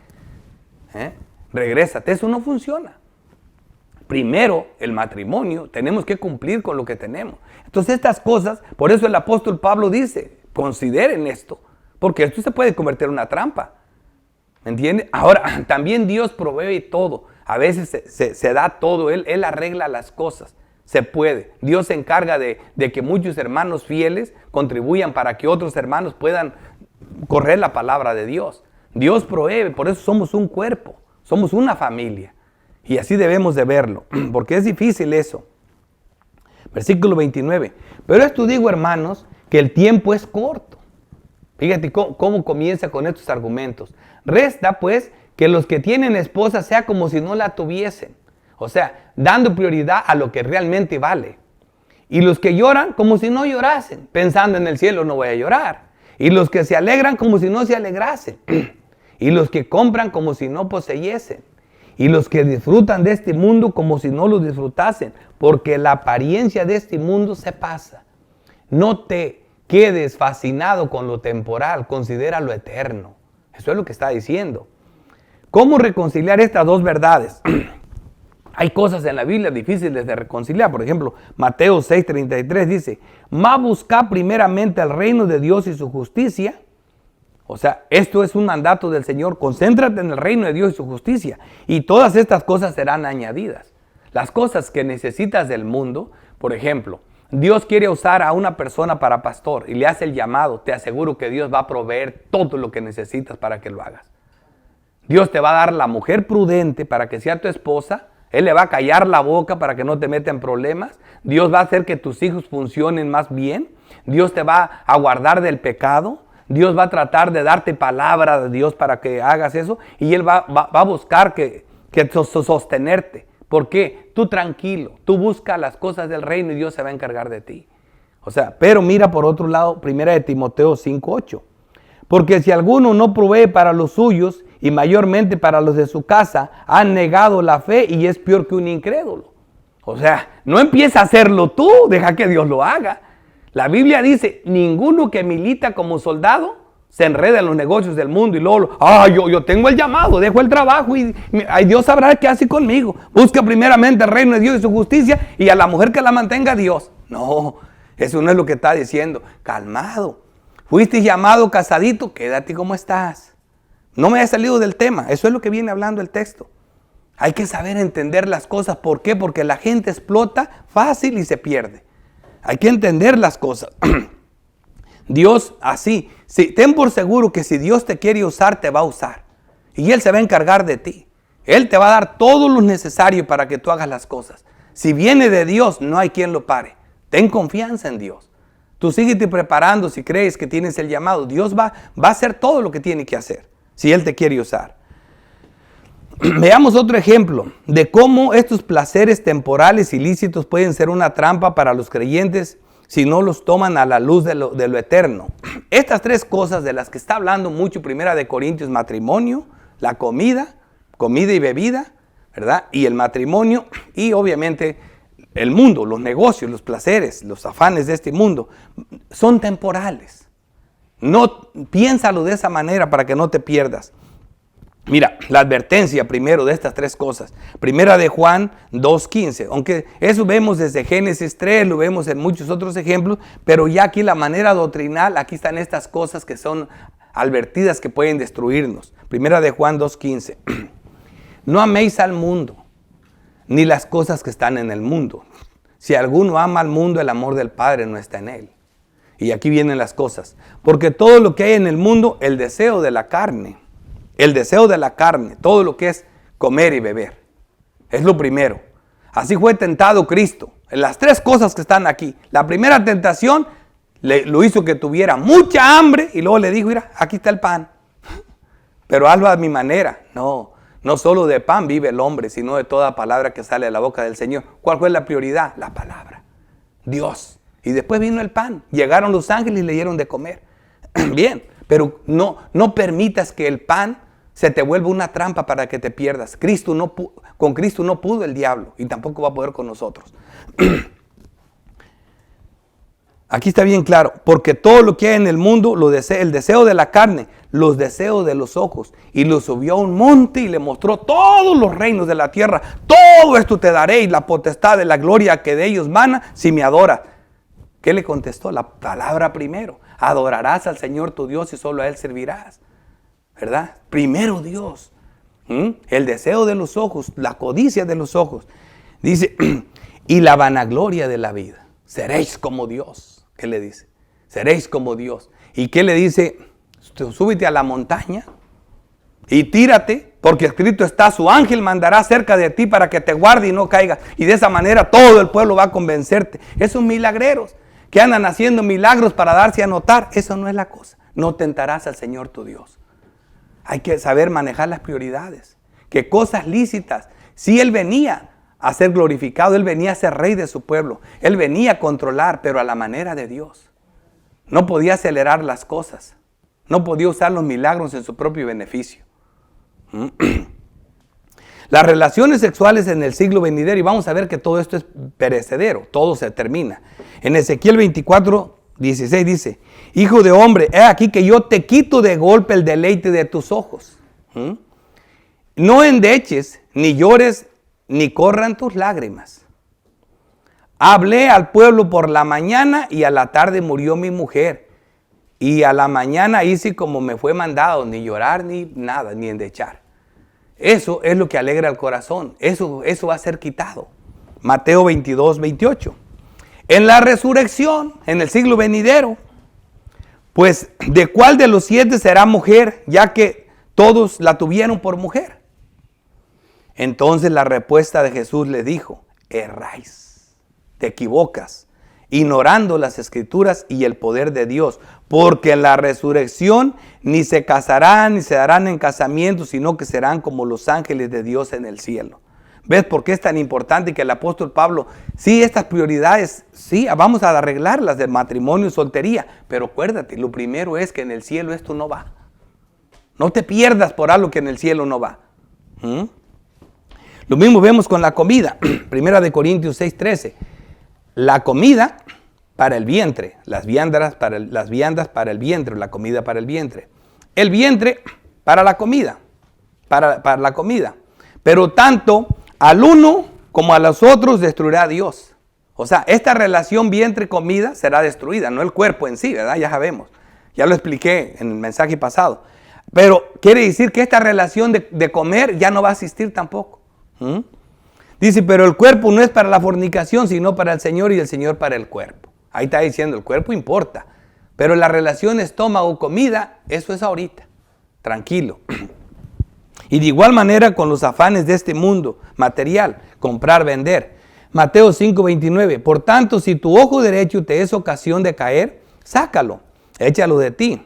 Regrésate. Eso no funciona. Primero, el matrimonio, tenemos que cumplir con lo que tenemos. Entonces estas cosas, por eso el apóstol Pablo dice, consideren esto, porque esto se puede convertir en una trampa. ¿Me entiende? Ahora, también Dios provee todo. A veces se da todo, Él arregla las cosas. Se puede. Dios se encarga de que muchos hermanos fieles contribuyan para que otros hermanos puedan correr la palabra de Dios. Dios provee, por eso somos un cuerpo, somos una familia. Y así debemos de verlo, porque es difícil eso. Versículo 29. Pero esto digo, hermanos, que el tiempo es corto. Fíjate cómo comienza con estos argumentos. Resta, pues, que los que tienen esposa sea como si no la tuviesen. O sea, dando prioridad a lo que realmente vale. Y los que lloran como si no llorasen, pensando en el cielo no voy a llorar. Y los que se alegran como si no se alegrasen. Y los que compran como si no poseyesen. Y los que disfrutan de este mundo como si no lo disfrutasen, porque la apariencia de este mundo se pasa. No te quedes fascinado con lo temporal, considera lo eterno. Eso es lo que está diciendo. ¿Cómo reconciliar estas dos verdades? Hay cosas en la Biblia difíciles de reconciliar. Por ejemplo, Mateo 6:33 dice, mas buscad primeramente el reino de Dios y su justicia. O sea, esto es un mandato del Señor. Concéntrate en el reino de Dios y su justicia. Y todas estas cosas serán añadidas. Las cosas que necesitas del mundo, por ejemplo, Dios quiere usar a una persona para pastor y le hace el llamado. Te aseguro que Dios va a proveer todo lo que necesitas para que lo hagas. Dios te va a dar la mujer prudente para que sea tu esposa. Él le va a callar la boca para que no te meta en problemas. Dios va a hacer que tus hijos funcionen más bien. Dios te va a guardar del pecado. Dios va a tratar de darte palabra de Dios para que hagas eso. Y Él va a buscar que sostenerte. ¿Por qué? Tú tranquilo. Tú busca las cosas del reino y Dios se va a encargar de ti. O sea, pero mira por otro lado, 1 Timoteo 5:8. Porque si alguno no provee para los suyos y mayormente para los de su casa, han negado la fe y es peor que un incrédulo. O sea, no empieza a hacerlo tú, deja que Dios lo haga. La Biblia dice, ninguno que milita como soldado se enreda en los negocios del mundo y luego, yo tengo el llamado, dejo el trabajo y Dios sabrá qué hace conmigo. Busca primeramente el reino de Dios y su justicia y a la mujer que la mantenga Dios. No, eso no es lo que está diciendo. Calmado. Fuiste llamado casadito, quédate como estás. No me haya salido del tema, eso es lo que viene hablando el texto. Hay que saber entender las cosas. ¿Por qué? Porque la gente explota fácil y se pierde. Hay que entender las cosas. Dios así, ten por seguro que si Dios te quiere usar, te va a usar. Y Él se va a encargar de ti. Él te va a dar todo lo necesario para que tú hagas las cosas. Si viene de Dios, no hay quien lo pare. Ten confianza en Dios. Tú síguete preparando si crees que tienes el llamado. Dios va a hacer todo lo que tiene que hacer, si Él te quiere usar. Veamos otro ejemplo de cómo estos placeres temporales ilícitos pueden ser una trampa para los creyentes si no los toman a la luz de lo eterno. Estas tres cosas de las que está hablando mucho Primera de Corintios, matrimonio, la comida y bebida, ¿verdad? Y el matrimonio y obviamente el mundo, los negocios, los placeres, los afanes de este mundo, son temporales. No, piénsalo de esa manera para que no te pierdas. Mira, la advertencia primero de estas tres cosas. Primera de Juan 2:15. Aunque eso vemos desde Génesis 3, lo vemos en muchos otros ejemplos, pero ya aquí la manera doctrinal, aquí están estas cosas que son advertidas que pueden destruirnos. Primera de Juan 2:15. No améis al mundo, ni las cosas que están en el mundo. Si alguno ama al mundo, el amor del Padre no está en él. Y aquí vienen las cosas. Porque todo lo que hay en el mundo, el deseo de la carne, todo lo que es comer y beber, es lo primero. Así fue tentado Cristo. En las tres cosas que están aquí. La primera tentación lo hizo que tuviera mucha hambre y luego le dijo, mira, aquí está el pan. Pero hazlo a mi manera. No solo de pan vive el hombre, sino de toda palabra que sale de la boca del Señor. ¿Cuál fue la prioridad? La palabra. Dios. Y después vino el pan. Llegaron los ángeles y le dieron de comer. Bien, pero no permitas que el pan se te vuelva una trampa para que te pierdas. Con Cristo no pudo el diablo y tampoco va a poder con nosotros. Aquí está bien claro, porque todo lo que hay en el mundo, el deseo de la carne, los deseos de los ojos, y lo subió a un monte y le mostró todos los reinos de la tierra. Todo esto te daré y la potestad de la gloria que de ellos mana si me adoras. ¿Qué le contestó? La palabra primero. Adorarás al Señor tu Dios y solo a Él servirás. ¿Verdad? Primero Dios. El deseo de los ojos, la codicia de los ojos. Dice, y la vanagloria de la vida. Seréis como Dios. ¿Qué le dice? Seréis como Dios. ¿Y qué le dice? Súbete a la montaña y tírate, porque escrito está, su ángel mandará cerca de ti para que te guarde y no caigas. Y de esa manera todo el pueblo va a convencerte. Esos milagreros que andan haciendo milagros para darse a notar, eso no es la cosa. No tentarás al Señor tu Dios. Hay que saber manejar las prioridades. Que cosas lícitas, si Él venía a ser glorificado, Él venía a ser rey de su pueblo. Él venía a controlar, pero a la manera de Dios. No podía acelerar las cosas. No podía usar los milagros en su propio beneficio. Las relaciones sexuales en el siglo venidero, y vamos a ver que todo esto es perecedero, todo se termina. En Ezequiel 24:16 dice, hijo de hombre, he aquí que yo te quito de golpe el deleite de tus ojos. No endeches, ni llores, ni corran tus lágrimas. Hablé al pueblo por la mañana y a la tarde murió mi mujer. Y a la mañana hice como me fue mandado, ni llorar, ni nada, ni endechar. Eso es lo que alegra el corazón. Eso va a ser quitado. Mateo 22:28. En la resurrección, en el siglo venidero, pues, ¿de cuál de los 7 será mujer, ya que todos la tuvieron por mujer? Entonces la respuesta de Jesús le dijo, erráis, te equivocas, ignorando las escrituras y el poder de Dios, porque en la resurrección ni se casarán ni se darán en casamiento, sino que serán como los ángeles de Dios en el cielo. ¿Ves por qué es tan importante que el apóstol Pablo, sí, estas prioridades, sí, vamos a arreglarlas del matrimonio y soltería, pero acuérdate, lo primero es que en el cielo esto no va. No te pierdas por algo que en el cielo no va. Lo mismo vemos con la comida. Primera de Corintios 6:13. La comida para el vientre, las viandas para el vientre, la comida para el vientre. El vientre para la comida, para la comida. Pero tanto al uno como a los otros destruirá Dios. O sea, esta relación vientre-comida será destruida, no el cuerpo en sí, ¿verdad? Ya sabemos. Ya lo expliqué en el mensaje pasado. Pero quiere decir que esta relación de comer ya no va a existir tampoco. Dice, pero el cuerpo no es para la fornicación, sino para el Señor y el Señor para el cuerpo. Ahí está diciendo, el cuerpo importa. Pero la relación estómago-comida, eso es ahorita. Tranquilo. Y de igual manera con los afanes de este mundo material, comprar, vender. Mateo 5:29. Por tanto, si tu ojo derecho te es ocasión de caer, sácalo, échalo de ti.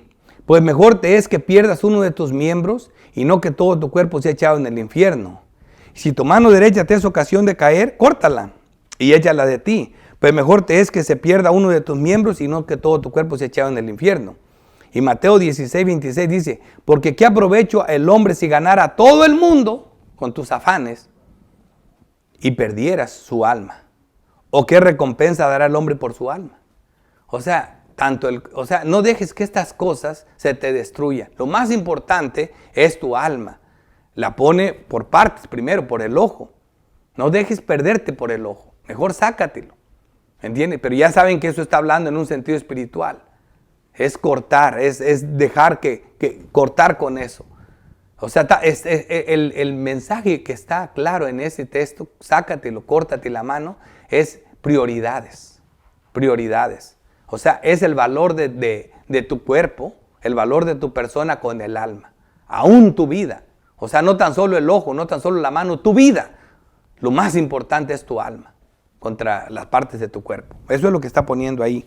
Pues mejor te es que pierdas uno de tus miembros y no que todo tu cuerpo sea echado en el infierno. Si tu mano derecha te es ocasión de caer, córtala y échala de ti. pues mejor te es que se pierda uno de tus miembros y no que todo tu cuerpo sea echado en el infierno. Y Mateo 16:26 dice, porque ¿qué aprovecho el hombre si ganara todo el mundo con tus afanes y perdieras su alma? ¿O qué recompensa dará el hombre por su alma? O sea, no dejes que estas cosas se te destruyan. Lo más importante es tu alma. La pone por partes, primero por el ojo. No dejes perderte por el ojo. Mejor sácatelo. ¿Entiendes? Pero ya saben que eso está hablando en un sentido espiritual. Es cortar, es dejar que cortar con eso. O sea, el mensaje que está claro en ese texto, sácatelo, córtate la mano, es prioridades. Prioridades. O sea, es el valor de tu cuerpo, el valor de tu persona con el alma. Aún tu vida. O sea, no tan solo el ojo, no tan solo la mano, tu vida. Lo más importante es tu alma contra las partes de tu cuerpo. Eso es lo que está poniendo ahí.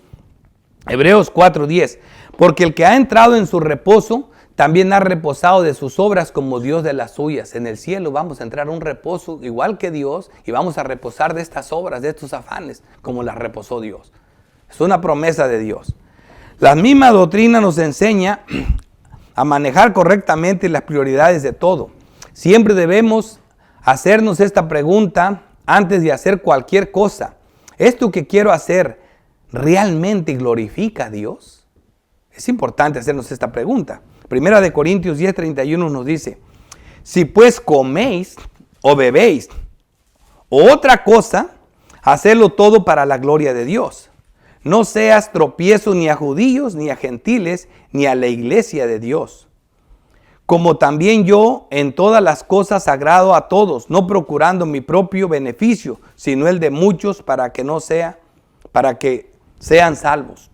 Hebreos 4:10. Porque el que ha entrado en su reposo, también ha reposado de sus obras como Dios de las suyas. En el cielo vamos a entrar a un reposo igual que Dios y vamos a reposar de estas obras, de estos afanes, como las reposó Dios. Es una promesa de Dios. La misma doctrina nos enseña a manejar correctamente las prioridades de todo. Siempre debemos hacernos esta pregunta antes de hacer cualquier cosa. ¿Esto que quiero hacer realmente glorifica a Dios? Es importante hacernos esta pregunta. Primera de Corintios 10:31 nos dice, si pues coméis o bebéis o otra cosa, hacedlo todo para la gloria de Dios. No seas tropiezo ni a judíos, ni a gentiles, ni a la iglesia de Dios. Como también yo en todas las cosas agrado a todos, no procurando mi propio beneficio, sino el de muchos para que sean salvos.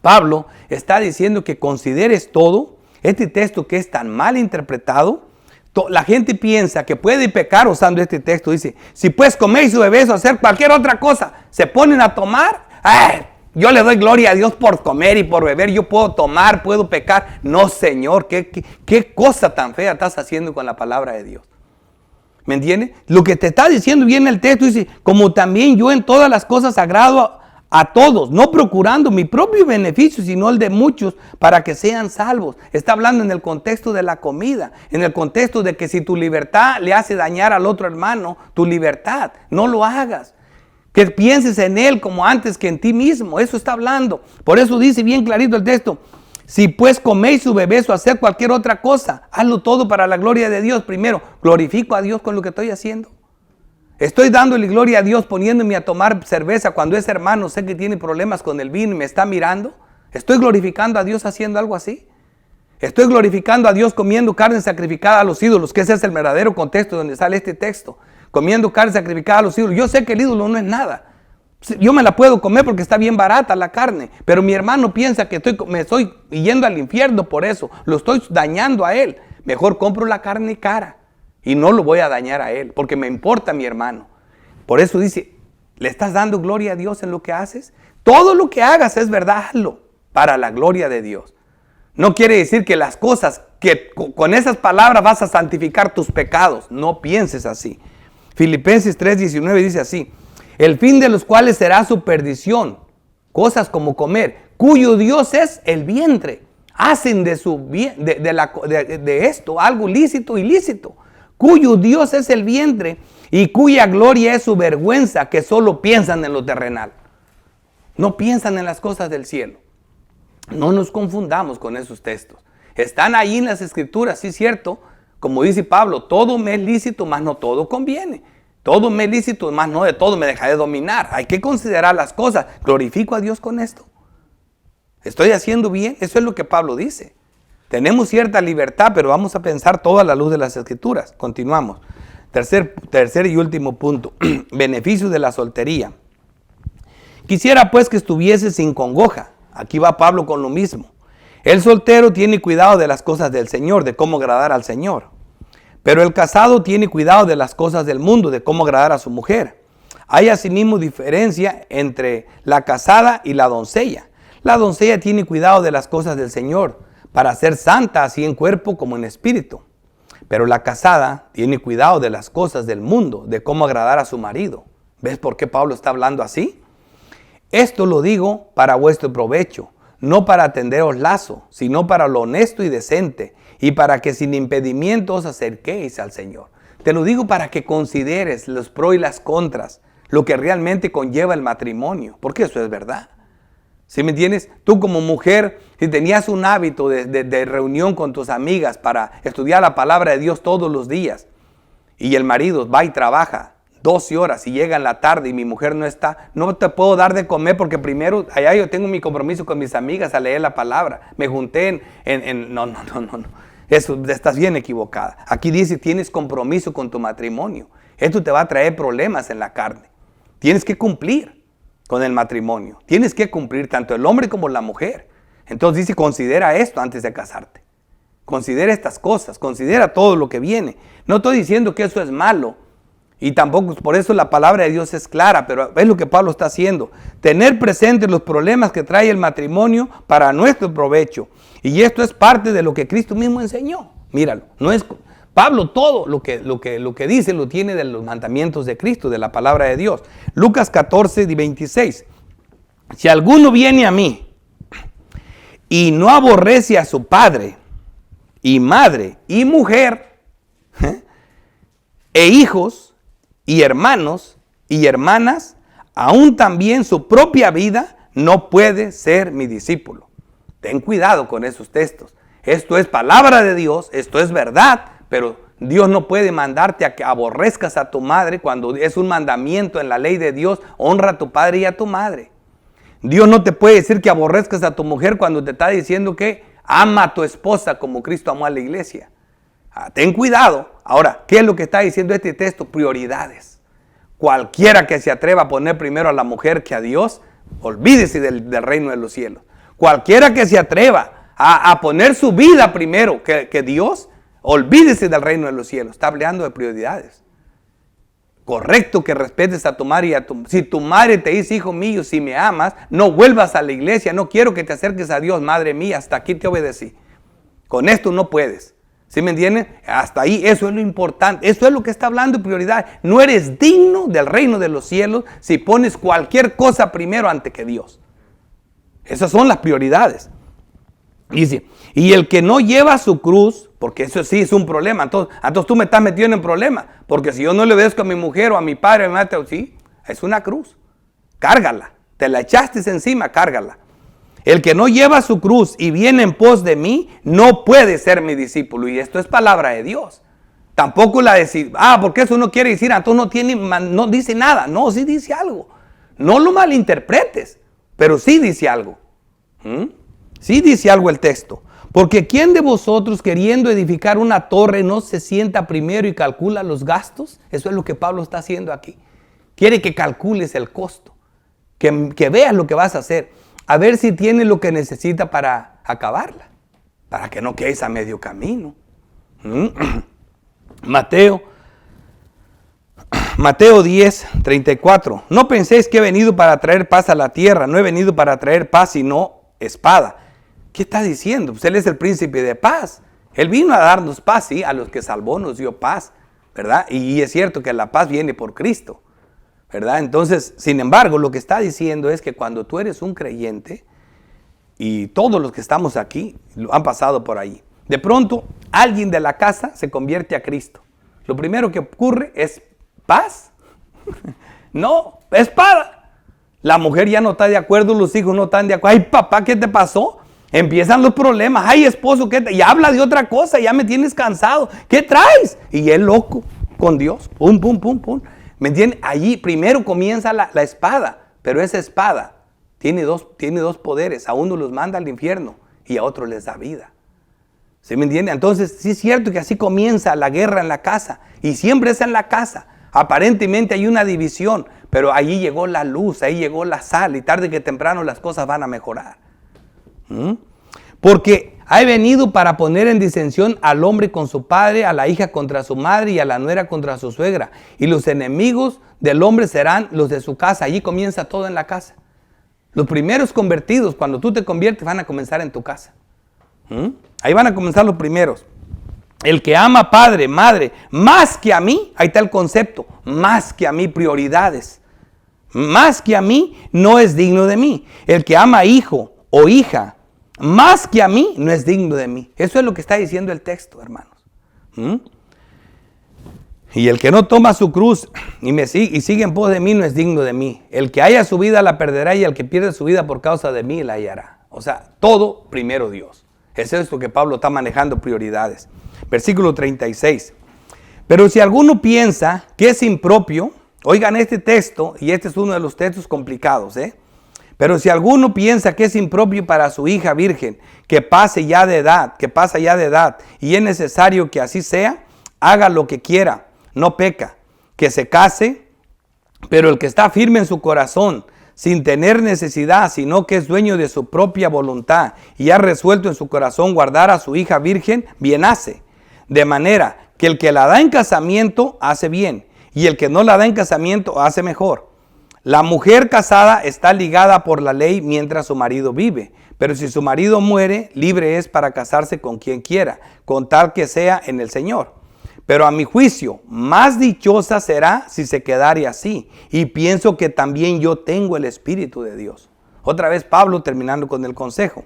Pablo está diciendo que consideres todo. Este texto que es tan mal interpretado, la gente piensa que puede pecar usando este texto. Dice, si pues coméis o bebéis o hacer cualquier otra cosa, se ponen a tomar. Yo le doy gloria a Dios por comer y por beber. Yo puedo tomar, puedo pecar. No, Señor, qué cosa tan fea estás haciendo con la palabra de Dios. ¿Me entiendes? Lo que te está diciendo bien el texto dice, como también yo en todas las cosas agrado a todos, no procurando mi propio beneficio, sino el de muchos, para que sean salvos. Está hablando en el contexto de la comida, en el contexto de que si tu libertad le hace dañar al otro hermano, tu libertad, no lo hagas. Que pienses en él como antes que en ti mismo. Eso está hablando. Por eso dice bien clarito el texto. Si pues coméis o bebéis o hacer cualquier otra cosa, hazlo todo para la gloria de Dios. Primero, glorifico a Dios con lo que estoy haciendo. Estoy dándole gloria a Dios poniéndome a tomar cerveza cuando ese hermano sé que tiene problemas con el vino y me está mirando. ¿Estoy glorificando a Dios haciendo algo así? ¿Estoy glorificando a Dios comiendo carne sacrificada a los ídolos? Que ese es el verdadero contexto donde sale este texto. Comiendo carne sacrificada a los ídolos. Yo sé que el ídolo no es nada. Yo me la puedo comer porque está bien barata la carne. Pero mi hermano piensa que me estoy yendo al infierno por eso. Lo estoy dañando a él. Mejor compro la carne cara. Y no lo voy a dañar a él, porque me importa mi hermano. Por eso dice, ¿le estás dando gloria a Dios en lo que haces? Todo lo que hagas es verdad, hazlo para la gloria de Dios. No quiere decir que las cosas, que con esas palabras vas a santificar tus pecados. No pienses así. Filipenses 3:19 dice así, el fin de los cuales será su perdición, cosas como comer, cuyo Dios es el vientre. Hacen de esto algo lícito, ilícito. Cuyo Dios es el vientre y cuya gloria es su vergüenza, que solo piensan en lo terrenal. No piensan en las cosas del cielo. No nos confundamos con esos textos. Están ahí en las escrituras, sí, cierto. Como dice Pablo, todo me es lícito, mas no todo conviene. Todo me es lícito, mas no de todo me dejaré dominar. Hay que considerar las cosas. ¿Glorifico a Dios con esto? ¿Estoy haciendo bien? Eso es lo que Pablo dice. Tenemos cierta libertad, pero vamos a pensar todo a la luz de las escrituras. Continuamos. Tercer y último punto. Beneficios de la soltería. Quisiera pues que estuviese sin congoja. Aquí va Pablo con lo mismo. El soltero tiene cuidado de las cosas del Señor, de cómo agradar al Señor. Pero el casado tiene cuidado de las cosas del mundo, de cómo agradar a su mujer. Hay asimismo diferencia entre la casada y la doncella. La doncella tiene cuidado de las cosas del Señor, para ser santa así en cuerpo como en espíritu. Pero la casada tiene cuidado de las cosas del mundo, de cómo agradar a su marido. ¿Ves por qué Pablo está hablando así? Esto lo digo para vuestro provecho, no para tenderos lazo, sino para lo honesto y decente, y para que sin impedimento os acerquéis al Señor. Te lo digo para que consideres los pros y las contras, lo que realmente conlleva el matrimonio, porque eso es verdad. ¿Sí me entiendes? Tú como mujer, si tenías un hábito de reunión con tus amigas para estudiar la palabra de Dios todos los días, y el marido va y trabaja 12 horas y llega en la tarde y mi mujer no está, no te puedo dar de comer porque primero allá yo tengo mi compromiso con mis amigas a leer la palabra. Me junté no. Eso, estás bien equivocada. Aquí dice, tienes compromiso con tu matrimonio. Esto te va a traer problemas en la carne. Tienes que cumplir con el matrimonio. Tienes que cumplir tanto el hombre como la mujer. Entonces dice, considera esto antes de casarte. Considera estas cosas, considera todo lo que viene. No estoy diciendo que eso es malo. Y tampoco, por eso la palabra de Dios es clara, pero es lo que Pablo está haciendo. Tener presentes los problemas que trae el matrimonio para nuestro provecho. Y esto es parte de lo que Cristo mismo enseñó. Míralo, no es Pablo todo lo que dice lo tiene de los mandamientos de Cristo, de la palabra de Dios. Lucas 14:26. Si alguno viene a mí y no aborrece a su padre y madre y mujer, e hijos, y hermanos y hermanas, aún también su propia vida, no puede ser mi discípulo. Ten cuidado con esos textos. Esto es palabra de Dios, esto es verdad, pero Dios no puede mandarte a que aborrezcas a tu madre cuando es un mandamiento en la ley de Dios. Honra a tu padre y a tu madre. Dios no te puede decir que aborrezcas a tu mujer cuando te está diciendo que ama a tu esposa como Cristo amó a la iglesia. Ten cuidado. Ahora, ¿qué es lo que está diciendo este texto? Prioridades. Cualquiera que se atreva a poner primero a la mujer que a Dios, olvídese del reino de los cielos. Cualquiera que se atreva a poner su vida primero que Dios, olvídese del reino de los cielos. Está hablando de prioridades. Correcto que respetes a tu madre si tu madre te dice, hijo mío, si me amas, no vuelvas a la iglesia, no quiero que te acerques a Dios, madre mía, hasta aquí te obedecí. Con esto no puedes. ¿Sí me entienden? Hasta ahí, eso es lo importante. Eso es lo que está hablando de prioridad. No eres digno del reino de los cielos si pones cualquier cosa primero antes que Dios. Esas son las prioridades. Dice, y el que no lleva su cruz, porque eso sí es un problema. Entonces tú me estás metiendo en problemas. Porque si yo no le obedezco a mi mujer o a mi padre, a mi madre, sí, es una cruz. Cárgala. Te la echaste encima, cárgala. El que no lleva su cruz y viene en pos de mí, no puede ser mi discípulo. Y esto es palabra de Dios. Tampoco la decir, porque eso no quiere decir, entonces no dice nada. No, sí dice algo. No lo malinterpretes, pero sí dice algo. Sí dice algo el texto. Porque ¿quién de vosotros queriendo edificar una torre no se sienta primero y calcula los gastos? Eso es lo que Pablo está haciendo aquí. Quiere que calcules el costo, que veas lo que vas a hacer. A ver si tiene lo que necesita para acabarla, para que no quedes a medio camino. Mateo 10:34. No penséis que he venido para traer paz a la tierra, no he venido para traer paz sino espada. ¿Qué está diciendo? Pues Él es el príncipe de paz. Él vino a darnos paz, sí, a los que salvó nos dio paz, ¿verdad? Y es cierto que la paz viene por Cristo, ¿verdad? Entonces, sin embargo, lo que está diciendo es que cuando tú eres un creyente, y todos los que estamos aquí han pasado por ahí, de pronto alguien de la casa se convierte a Cristo. Lo primero que ocurre es paz. No, espada. La mujer ya no está de acuerdo, los hijos no están de acuerdo. Ay, papá, ¿qué te pasó? Empiezan los problemas. Ay, esposo, y habla de otra cosa, ya me tienes cansado. ¿Qué traes? Y él loco con Dios. Pum, pum, pum, pum. ¿Me entienden? Allí primero comienza la espada, pero esa espada tiene dos poderes. A uno los manda al infierno y a otro les da vida. ¿Sí me entienden? Entonces, sí es cierto que así comienza la guerra en la casa y siempre es en la casa. Aparentemente hay una división, pero allí llegó la luz, ahí llegó la sal y tarde que temprano las cosas van a mejorar. Porque ha venido para poner en disensión al hombre con su padre, a la hija contra su madre y a la nuera contra su suegra. Y los enemigos del hombre serán los de su casa. Allí comienza todo en la casa. Los primeros convertidos, cuando tú te conviertes, van a comenzar en tu casa. Ahí van a comenzar los primeros. El que ama padre, madre, más que a mí, ahí está el concepto, más que a mí, prioridades. más que a mí, no es digno de mí. El que ama hijo o hija, más que a mí, no es digno de mí. Eso es lo que está diciendo el texto, hermanos. Y el que no toma su cruz y sigue en pos de mí, no es digno de mí. El que haya su vida la perderá, y el que pierde su vida por causa de mí la hallará. O sea, todo primero Dios. Es esto que Pablo está manejando, prioridades. Versículo 36. Pero si alguno piensa que es impropio, oigan este texto, y este es uno de los textos complicados, Pero si alguno piensa que es impropio para su hija virgen, que pasa ya de edad, y es necesario que así sea, haga lo que quiera, no peca, que se case, pero el que está firme en su corazón, sin tener necesidad, sino que es dueño de su propia voluntad, y ha resuelto en su corazón guardar a su hija virgen, bien hace. De manera que el que la da en casamiento hace bien, y el que no la da en casamiento hace mejor. La mujer casada está ligada por la ley mientras su marido vive, pero si su marido muere, libre es para casarse con quien quiera, con tal que sea en el Señor. Pero a mi juicio, más dichosa será si se quedare así, y pienso que también yo tengo el Espíritu de Dios. Otra vez Pablo terminando con el consejo.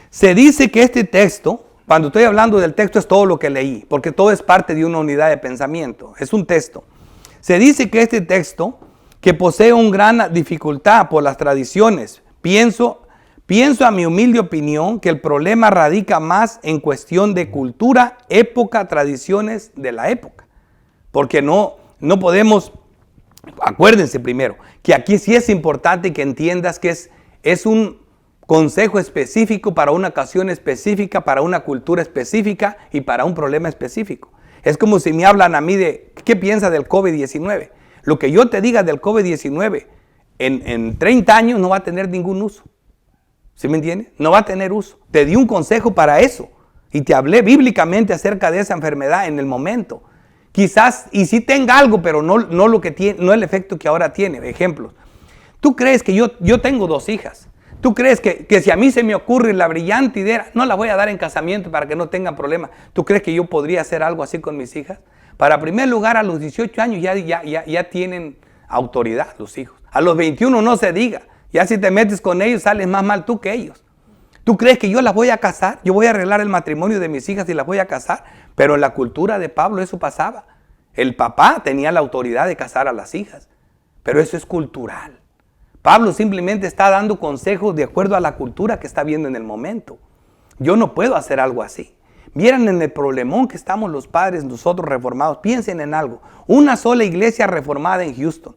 Se dice que este texto, cuando estoy hablando del texto es todo lo que leí, porque todo es parte de una unidad de pensamiento, es un texto. Se dice que este texto, que posee una gran dificultad por las tradiciones, pienso a mi humilde opinión que el problema radica más en cuestión de cultura, época, tradiciones de la época. Porque no podemos, acuérdense primero, que aquí sí es importante que entiendas que es un consejo específico para una ocasión específica, para una cultura específica y para un problema específico. Es como si me hablan a mí de, ¿qué piensa del COVID-19? Lo que yo te diga del COVID-19 en 30 años no va a tener ningún uso. ¿Sí me entiendes? No va a tener uso. Te di un consejo para eso y te hablé bíblicamente acerca de esa enfermedad en el momento. Quizás, y sí tenga algo, pero no lo que tiene, no el efecto que ahora tiene. Ejemplos. ¿Tú crees que yo tengo 2 hijas? ¿Tú crees que si a mí se me ocurre la brillante idea, no la voy a dar en casamiento para que no tengan problemas? ¿Tú crees que yo podría hacer algo así con mis hijas? Para primer lugar, a los 18 años ya tienen autoridad los hijos. A los 21 no se diga. Ya si te metes con ellos, sales más mal tú que ellos. ¿Tú crees que yo las voy a casar? Yo voy a arreglar el matrimonio de mis hijas y las voy a casar. Pero en la cultura de Pablo eso pasaba. El papá tenía la autoridad de casar a las hijas. Pero eso es cultural. Pablo simplemente está dando consejos de acuerdo a la cultura que está viendo en el momento. Yo no puedo hacer algo así. Vieran en el problemón que estamos los padres, nosotros reformados. Piensen en algo. Una sola iglesia reformada en Houston.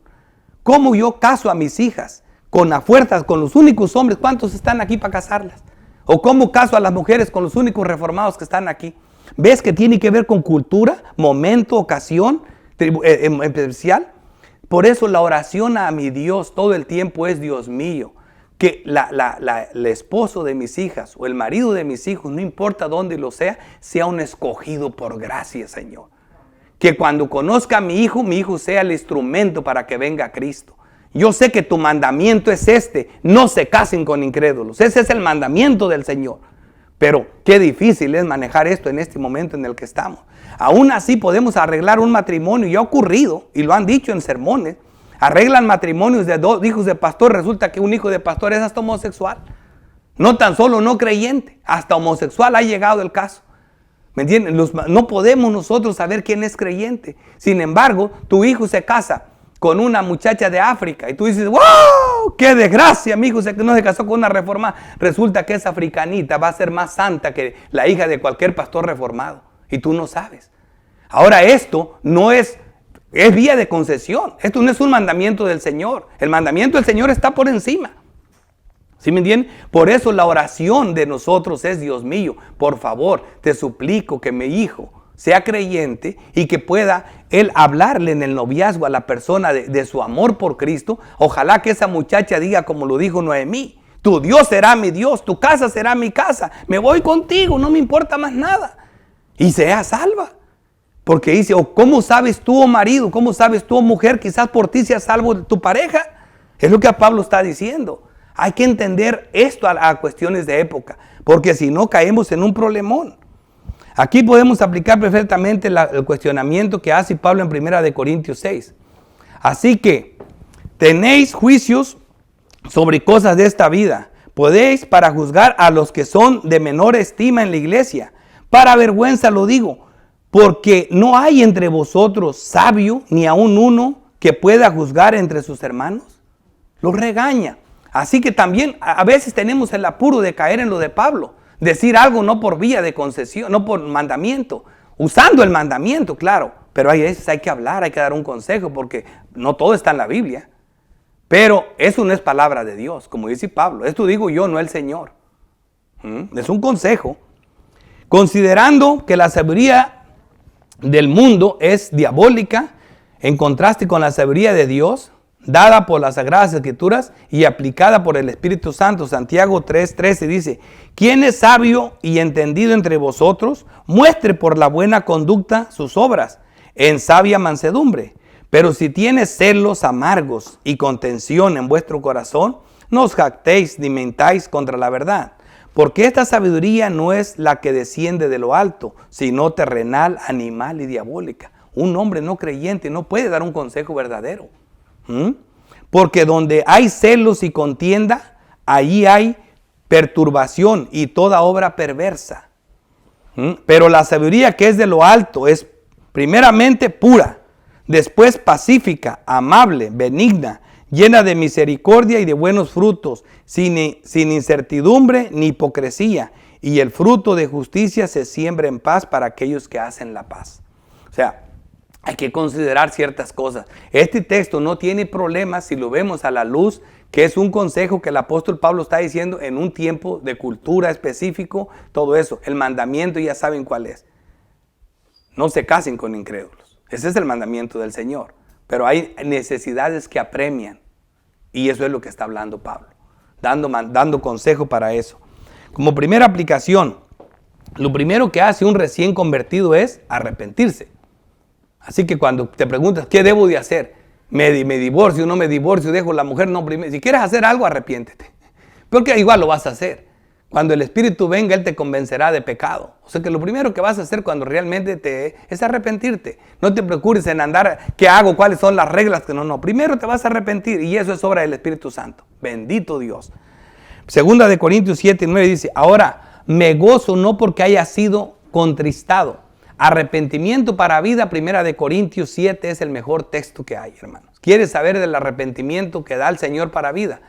¿Cómo yo caso a mis hijas? Con las fuerzas, con los únicos hombres. ¿Cuántos están aquí para casarlas? ¿O cómo caso a las mujeres con los únicos reformados que están aquí? ¿Ves que tiene que ver con cultura, momento, ocasión especial? Por eso la oración a mi Dios todo el tiempo es: Dios mío, que el esposo de mis hijas o el marido de mis hijos, no importa dónde lo sea un escogido por gracia, Señor. Que cuando conozca a mi hijo sea el instrumento para que venga Cristo. Yo sé que tu mandamiento es no se casen con incrédulos. Ese es el mandamiento del Señor. Pero qué difícil es manejar esto en este momento en el que estamos. Aún así podemos arreglar un matrimonio, y ha ocurrido, y lo han dicho en sermones. Arreglan matrimonios de 2 hijos de pastor, resulta que un hijo de pastor es hasta homosexual. No tan solo no creyente, hasta homosexual ha llegado el caso. ¿Me entienden? No podemos nosotros saber quién es creyente. Sin embargo, tu hijo se casa con una muchacha de África y tú dices: ¡wow! ¡Qué desgracia! Mi hijo no se casó con una reformada. Resulta que esa africanita va a ser más santa que la hija de cualquier pastor reformado. Y tú no sabes. Ahora esto no es vía de concesión. Esto no es un mandamiento del Señor. El mandamiento del Señor está por encima. ¿Sí me entienden? Por eso la oración de nosotros es: Dios mío, por favor, te suplico que mi hijo sea creyente y que pueda él hablarle en el noviazgo a la persona de su amor por Cristo. Ojalá que esa muchacha diga como lo dijo Noemí: tu Dios será mi Dios, tu casa será mi casa, me voy contigo, no me importa más nada. Y sea salva. Porque dice: ¿cómo sabes tú, oh marido? ¿Cómo sabes tú, oh mujer? Quizás por ti sea salvo tu pareja. Es lo que a Pablo está diciendo. Hay que entender esto a cuestiones de época, porque si no caemos en un problemón. Aquí podemos aplicar perfectamente el cuestionamiento que hace Pablo en 1 Corintios 6. Así que, tenéis juicios sobre cosas de esta vida. Podéis para juzgar a los que son de menor estima en la iglesia. Para vergüenza lo digo, porque no hay entre vosotros sabio, ni aun uno que pueda juzgar entre sus hermanos. Los regaña. Así que también a veces tenemos el apuro de caer en lo de Pablo. Decir algo no por vía de concesión, no por mandamiento. Usando el mandamiento, claro. Pero hay veces hay que hablar, hay que dar un consejo, porque no todo está en la Biblia. Pero eso no es palabra de Dios, como dice Pablo. Esto digo yo, no el Señor. Es un consejo. Considerando que la sabiduría del mundo es diabólica, en contraste con la sabiduría de Dios, dada por las Sagradas Escrituras y aplicada por el Espíritu Santo. Santiago 3:13 dice: ¿quién es sabio y entendido entre vosotros? Muestre por la buena conducta sus obras, en sabia mansedumbre. Pero si tiene celos amargos y contención en vuestro corazón, no os jactéis ni mentáis contra la verdad. Porque esta sabiduría no es la que desciende de lo alto, sino terrenal, animal y diabólica. Un hombre no creyente no puede dar un consejo verdadero. Porque donde hay celos y contienda, allí hay perturbación y toda obra perversa. Pero la sabiduría que es de lo alto es primeramente pura, después pacífica, amable, benigna, llena de misericordia y de buenos frutos, sin incertidumbre ni hipocresía, y el fruto de justicia se siembra en paz para aquellos que hacen la paz. O sea, hay que considerar ciertas cosas. Este texto no tiene problemas si lo vemos a la luz, que es un consejo que el apóstol Pablo está diciendo en un tiempo de cultura específico, todo eso. El mandamiento ya saben cuál es. No se casen con incrédulos. Ese es el mandamiento del Señor. Pero hay necesidades que apremian. Y eso es lo que está hablando Pablo. Dando consejo para eso. Como primera aplicación, lo primero que hace un recién convertido es arrepentirse. Así que cuando te preguntas, ¿qué debo de hacer? ¿Me divorcio, no me divorcio, dejo la mujer? No, primero, si quieres hacer algo, arrepiéntete. Porque igual lo vas a hacer. Cuando el Espíritu venga, Él te convencerá de pecado. O sea que lo primero que vas a hacer cuando realmente es arrepentirte. No te preocupes en andar, ¿qué hago? ¿Cuáles son las reglas? No. Primero te vas a arrepentir y eso es obra del Espíritu Santo. Bendito Dios. Segunda de Corintios 7:9 dice: ahora me gozo no porque haya sido contristado. Arrepentimiento para vida, Primera de Corintios 7 es el mejor texto que hay, hermanos. ¿Quieres saber del arrepentimiento que da el Señor para vida?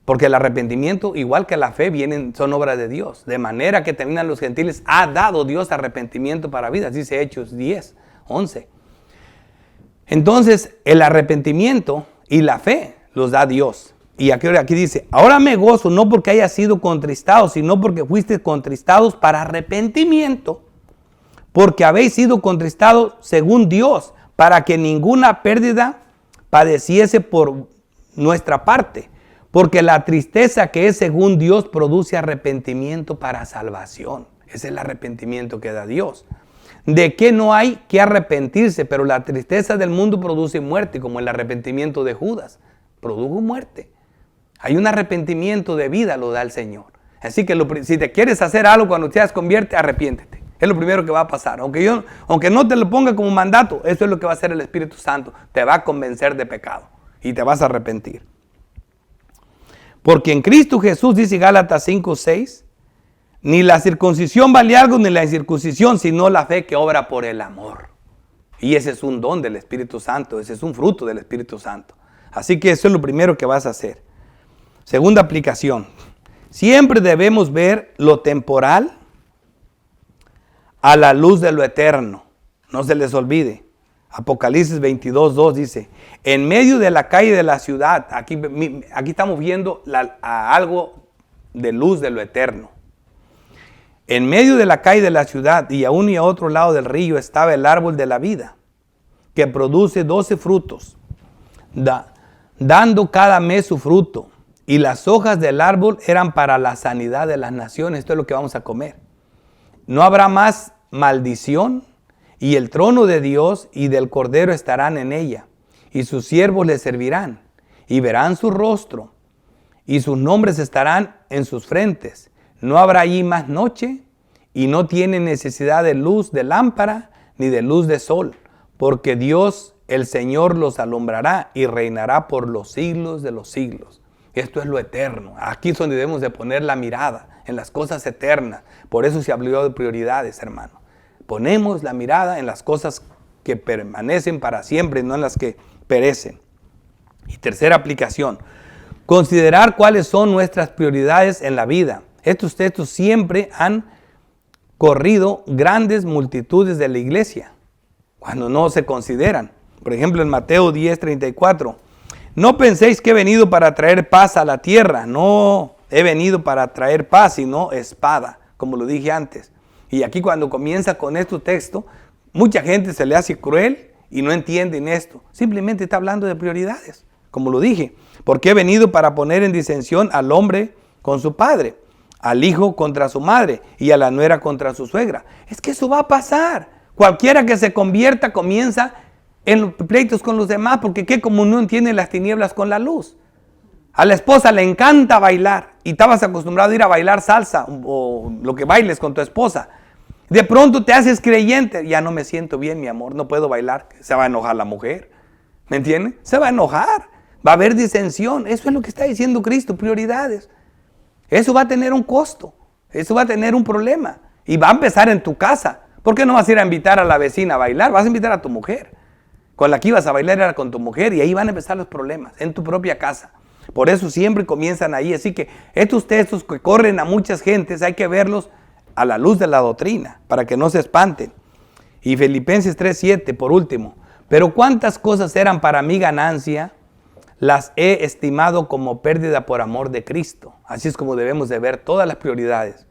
Porque el arrepentimiento, igual que la fe, son obras de Dios. De manera que terminan los gentiles, ha dado Dios arrepentimiento para vida. Dice Hechos 10:11. Entonces, el arrepentimiento y la fe los da Dios. Y aquí dice: ahora me gozo no porque haya sido contristado, sino porque fuiste contristados para arrepentimiento. Porque habéis sido contristados según Dios, para que ninguna pérdida padeciese por nuestra parte. Porque la tristeza que es según Dios produce arrepentimiento para salvación. Ese es el arrepentimiento que da Dios. De que no hay que arrepentirse, pero la tristeza del mundo produce muerte, como el arrepentimiento de Judas. Produjo muerte. Hay un arrepentimiento de vida, lo da el Señor. Así que si te quieres hacer algo cuando te convierte, arrepiéntete. Es lo primero que va a pasar. Aunque no te lo ponga como mandato, eso es lo que va a hacer el Espíritu Santo. Te va a convencer de pecado y te vas a arrepentir. Porque en Cristo Jesús, dice Gálatas 5:6, ni la circuncisión vale algo, ni la incircuncisión, sino la fe que obra por el amor. Y ese es un don del Espíritu Santo, ese es un fruto del Espíritu Santo. Así que eso es lo primero que vas a hacer. Segunda aplicación. Siempre debemos ver lo temporal a la luz de lo eterno. No se les olvide. Apocalipsis 22:2 dice: en medio de la calle de la ciudad, aquí estamos viendo algo de luz de lo eterno. En medio de la calle de la ciudad y a uno y a otro lado del río estaba el árbol de la vida, que produce 12 frutos, dando cada mes su fruto. Y las hojas del árbol eran para la sanidad de las naciones. Esto es lo que vamos a comer. No habrá más maldición, y el trono de Dios y del Cordero estarán en ella, y sus siervos le servirán, y verán su rostro, y sus nombres estarán en sus frentes. No habrá allí más noche, y no tienen necesidad de luz de lámpara, ni de luz de sol, porque Dios el Señor los alumbrará y reinará por los siglos de los siglos. Esto es lo eterno. Aquí es donde debemos de poner la mirada, en las cosas eternas. Por eso se habló de prioridades, hermano. Ponemos la mirada en las cosas que permanecen para siempre, no en las que perecen. Y tercera aplicación, considerar cuáles son nuestras prioridades en la vida. Estos textos siempre han corrido grandes multitudes de la iglesia, cuando no se consideran. Por ejemplo, en Mateo 10:34, no penséis que he venido para traer paz a la tierra. No he venido para traer paz, sino espada, como lo dije antes. Y aquí cuando comienza con este texto, mucha gente se le hace cruel y no entienden esto. Simplemente está hablando de prioridades, como lo dije. Porque he venido para poner en disensión al hombre con su padre, al hijo contra su madre y a la nuera contra su suegra. Es que eso va a pasar. Cualquiera que se convierta comienza en los pleitos con los demás, porque ¿qué comunión tienen las tinieblas con la luz? A la esposa le encanta bailar y estabas acostumbrado a ir a bailar salsa o lo que bailes con tu esposa. De pronto te haces creyente, ya no me siento bien, mi amor, no puedo bailar. Se va a enojar la mujer, ¿me entiendes? Se va a enojar, va a haber disensión. Eso es lo que está diciendo Cristo, prioridades. Eso va a tener un costo, eso va a tener un problema y va a empezar en tu casa. ¿Por qué no vas a ir a invitar a la vecina a bailar? Vas a invitar a tu mujer. Con la que ibas a bailar era con tu mujer y ahí van a empezar los problemas, en tu propia casa. Por eso siempre comienzan ahí. Así que estos textos que corren a muchas gentes hay que verlos a la luz de la doctrina, para que no se espanten. Y Filipenses 3:7, por último. Pero cuántas cosas eran para mi ganancia, las he estimado como pérdida por amor de Cristo. Así es como debemos de ver todas las prioridades.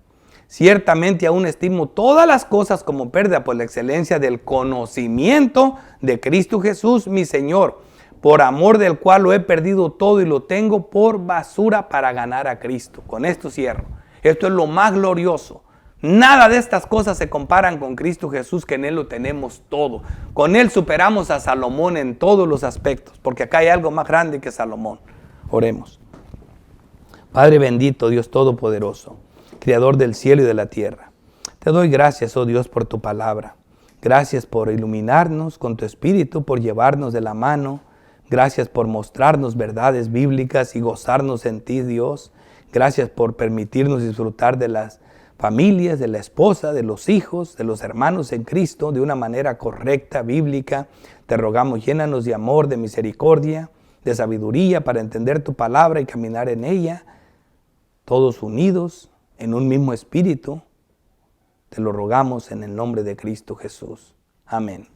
Ciertamente aún estimo todas las cosas como pérdida por la excelencia del conocimiento de Cristo Jesús, mi Señor, por amor del cual lo he perdido todo y lo tengo por basura para ganar a Cristo. Con esto cierro. Esto es lo más glorioso. Nada de estas cosas se comparan con Cristo Jesús, que en Él lo tenemos todo. Con Él superamos a Salomón en todos los aspectos, porque acá hay algo más grande que Salomón. Oremos. Padre bendito, Dios todopoderoso, Creador del cielo y de la tierra, te doy gracias, oh Dios, por tu palabra. Gracias por iluminarnos con tu espíritu, por llevarnos de la mano. Gracias por mostrarnos verdades bíblicas y gozarnos en ti, Dios. Gracias por permitirnos disfrutar de las familias, de la esposa, de los hijos, de los hermanos en Cristo, de una manera correcta, bíblica. Te rogamos, llénanos de amor, de misericordia, de sabiduría para entender tu palabra y caminar en ella, todos unidos en un mismo espíritu. Te lo rogamos en el nombre de Cristo Jesús. Amén.